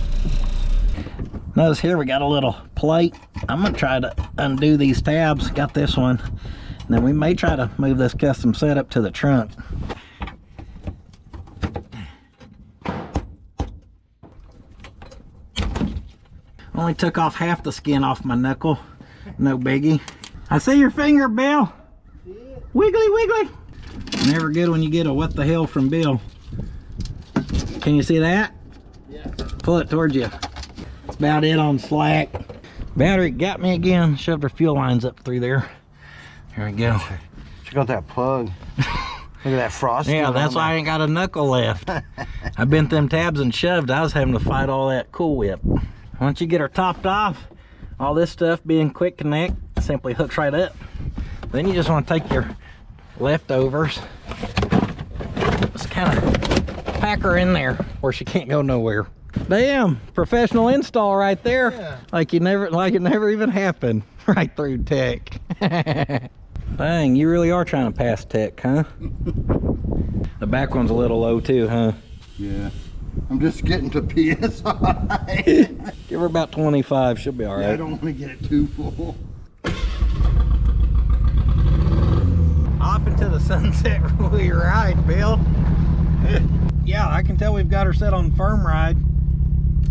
[SPEAKER 1] Notice here we got a little plate. I'm gonna try to undo these tabs. Got this one. And then we may try to move this custom setup to the trunk. Only took off half the skin off my knuckle. No biggie. I see your finger, Bill. Wiggly, wiggly. Never good when you get a what the hell from Bill. Can you see that?
[SPEAKER 4] Yeah.
[SPEAKER 1] Pull it towards you. That's about it on slack. Battery got me again. Shoved her fuel lines up through there. There we go.
[SPEAKER 4] Check out that plug. Look at that frost.
[SPEAKER 1] Yeah, that's why I ain't got a knuckle left. I bent them tabs and shoved. I was having to fight all that Cool Whip. Once you get her topped off, all this stuff being quick connect simply hooks right up. Then you just want to take your leftovers, just kind of pack her in there where she can't go nowhere. Damn, professional install right there.
[SPEAKER 4] Yeah.
[SPEAKER 1] Like it never even happened. Right through tech. Dang, you really are trying to pass tech, huh? The back one's a little low too, huh?
[SPEAKER 4] Yeah. I'm just getting to PSI.
[SPEAKER 1] Give her about 25, she'll be all right.
[SPEAKER 4] Yeah, I don't want to get it too full.
[SPEAKER 1] Off into the sunset we ride, Bill. Yeah, I can tell we've got her set on firm ride.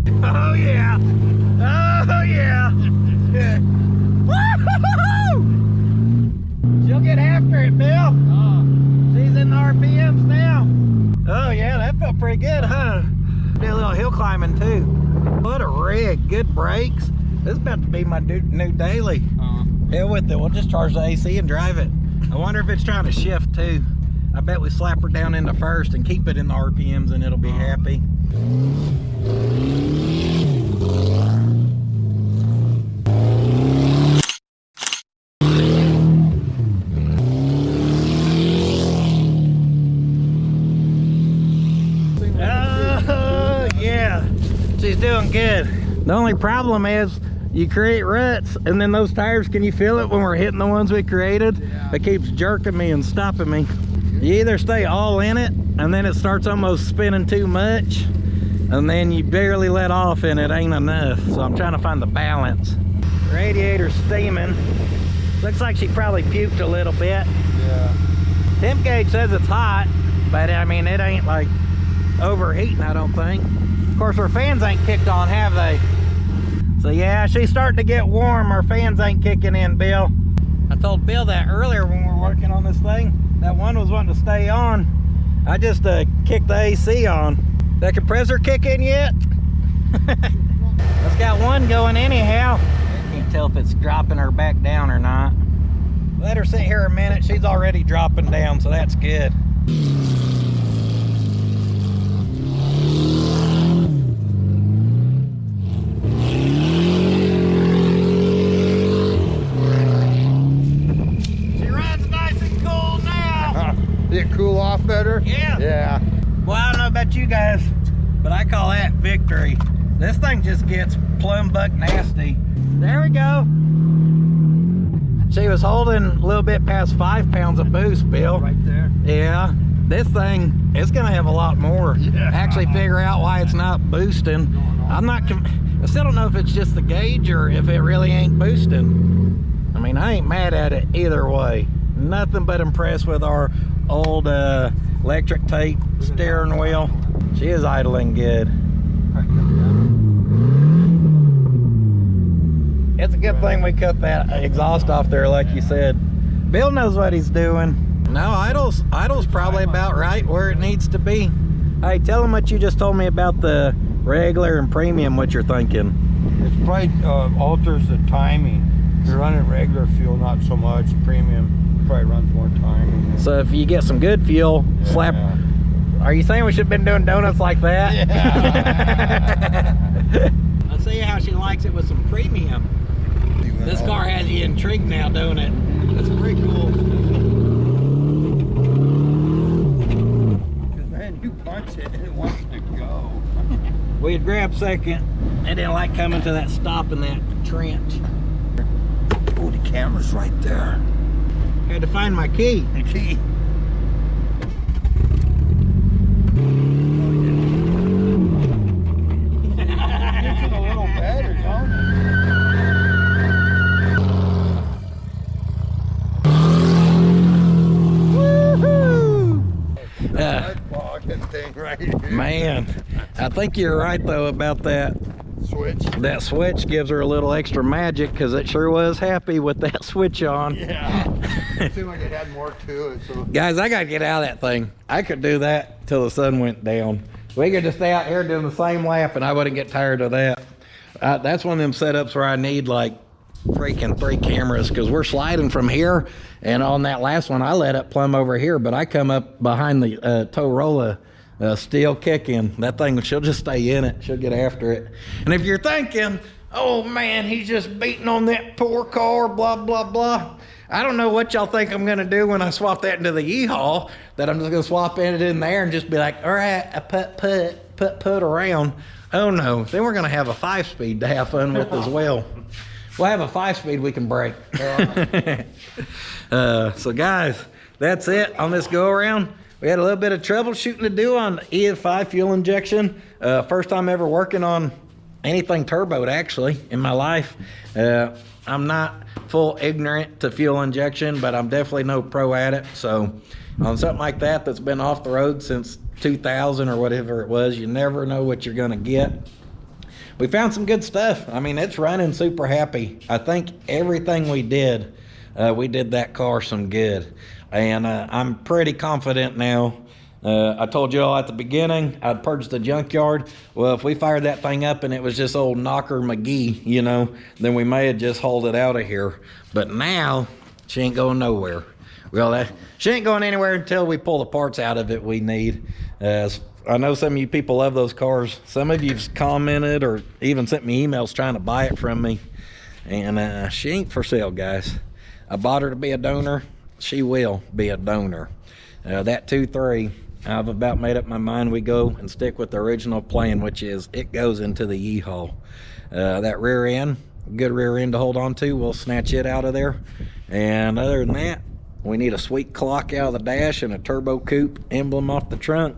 [SPEAKER 1] Oh yeah! Oh yeah! Woo-hoo-hoo! She'll get after it, Bill. She's in the RPMs now. Oh yeah, that felt pretty good, huh? Did a little hill climbing too. What a rig, good brakes. This is about to be my new daily. Hell with it, we'll just charge the AC and drive it. I wonder if it's trying to shift too. I bet we slap her down into first and keep it in the RPMs and it'll be happy. She's doing good. The only problem is you create ruts and then those tires, can you feel it when we're hitting the ones we created? Yeah. It keeps jerking me and stopping me. You either stay all in it and then it starts almost spinning too much, and then you barely let off and it ain't enough. So I'm trying to find the balance. Radiator's steaming. Looks like she probably puked a little bit.
[SPEAKER 4] Yeah.
[SPEAKER 1] Temp gauge says it's hot, but I mean, it ain't like overheating, I don't think. Of course, our fans ain't kicked on, have they? So yeah, she's starting to get warm. Our fans ain't kicking in, Bill. I told Bill that earlier when we were working on this thing. That one was wanting to stay on. I just kicked the AC on. That compressor kick in yet? It's got one going anyhow. Can't tell if it's dropping her back down or not. Let her sit here a minute. She's already dropping down, so that's good. She runs nice and cool now.
[SPEAKER 4] Did it cool off better?
[SPEAKER 1] Yeah.
[SPEAKER 4] Yeah.
[SPEAKER 1] Well, I don't know about you guys, but I call that victory. This thing just gets plumb buck nasty. There we go. She was holding a little bit past 5 pounds of boost, Bill.
[SPEAKER 4] Right there.
[SPEAKER 1] Yeah. This thing, it's gonna have a lot more.
[SPEAKER 4] Yeah.
[SPEAKER 1] Actually figure out why it's not boosting. I still don't know if it's just the gauge or if it really ain't boosting. I mean, I ain't mad at it either way. Nothing but impressed with our old electric tape steering wheel. She is idling good. It's a good thing we cut that exhaust off there, like you said. Bill knows what he's doing. No, idle's probably about right where it needs to be. Hey, tell him what you just told me about the regular and premium, what you're thinking.
[SPEAKER 4] It's probably alters the timing. If you're running regular fuel, not so much. Premium probably runs more timing.
[SPEAKER 1] So if you get some good fuel, slap. Are you saying we should have been doing donuts like that?
[SPEAKER 4] Yeah.
[SPEAKER 1] I see how she likes it with some premium. This car has you intrigued now, don't it? That's pretty cool.
[SPEAKER 4] Man, you punch it and it wants to go.
[SPEAKER 1] We'd grab second. They didn't like coming to that stop in that trench.
[SPEAKER 4] Oh, the camera's right there.
[SPEAKER 1] Had to find my key.
[SPEAKER 4] The key. It's a little better, don't it? Thing right here.
[SPEAKER 1] Man, I think you're right though about that.
[SPEAKER 4] Switch.
[SPEAKER 1] That switch gives her a little extra magic because it sure was happy with that switch on.
[SPEAKER 4] Yeah. It seemed like it had more to it. So.
[SPEAKER 1] Guys, I gotta get out of that thing. I could do that till the sun went down. We could just stay out here doing the same lap and I wouldn't get tired of that. That's one of them setups where I need like freaking 3 cameras because we're sliding from here, and on that last one I let it plumb over here, but I come up behind the Torola steel kicking. That thing, she'll just stay in it. She'll get after it. And if you're thinking, oh man, he's just beating on that poor car, blah blah blah, I don't know what y'all think I'm gonna do when I swap that into the U-Haul, that I'm just gonna swap it in there and just be like, all right, I put around. Oh no, then we're gonna have a 5-speed to have fun with as well. We'll have a 5-speed we can break. So guys, that's it on this go around. We had a little bit of troubleshooting to do on E5 fuel injection. First time ever working on anything turboed actually in my life. I'm not full ignorant to fuel injection, but I'm definitely no pro at it. So on something like that that's been off the road since 2000 or whatever it was, you never know what you're gonna get. We found some good stuff. I mean, it's running super happy. I think everything we did that car some good. And I'm pretty confident now. I told you all at the beginning, I'd purchased the junkyard. Well, if we fired that thing up and it was just old Knocker McGee, you know, then we may have just hauled it out of here. But now, she ain't going nowhere. Well, she ain't going anywhere until we pull the parts out of it we need. I know some of you people love those cars. Some of you've commented or even sent me emails trying to buy it from me. And she ain't for sale, guys. I bought her to be a donor. She will be a donor. That 2.3, I've about made up my mind we go and stick with the original plan, which is it goes into the U-Haul. That rear end, good rear end to hold on to, we'll snatch it out of there. And other than that, we need a sweet clock out of the dash and a turbo coupe emblem off the trunk.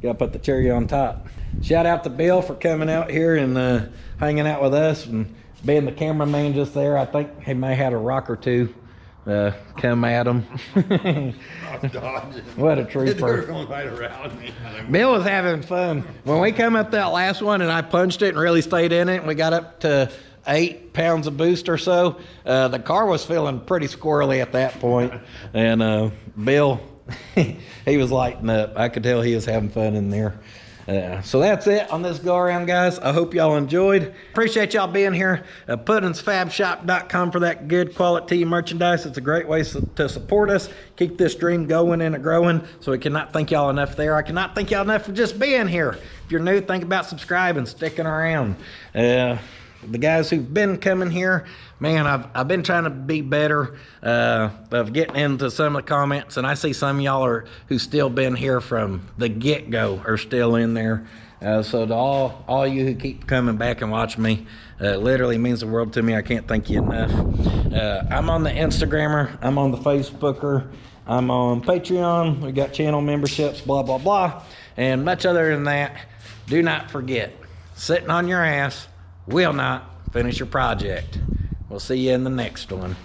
[SPEAKER 1] Gotta put the cherry on top. Shout out to Bill for coming out here and hanging out with us and being the cameraman just there. I think he may have had a rock or two come at him. What a trooper.
[SPEAKER 4] going right around me.
[SPEAKER 1] Bill was having fun. When we come up that last one and I punched it and really stayed in it, and we got up to 8 pounds of boost or so, the car was feeling pretty squirrely at that point. And Bill, he was lighting up. I could tell he was having fun in there. So that's it on this go around, guys. I hope y'all enjoyed. Appreciate y'all being here. Puddins.fab.shop for that good quality merchandise. It's a great way to support us, keep this dream going and growing. So we cannot thank y'all enough there. I cannot thank y'all enough for just being here. If you're new, think about subscribing, sticking around. The guys who've been coming here, man, I've been trying to be better of getting into some of the comments, and I see some of y'all who's still been here from the get-go are still in there. So to all you who keep coming back and watch me, literally means the world to me. I can't thank you enough. I'm on the Instagrammer, I'm on the Facebooker, I'm on Patreon, we got channel memberships, blah, blah, blah. And much other than that, do not forget, sitting on your ass will not finish your project. We'll see you in the next one.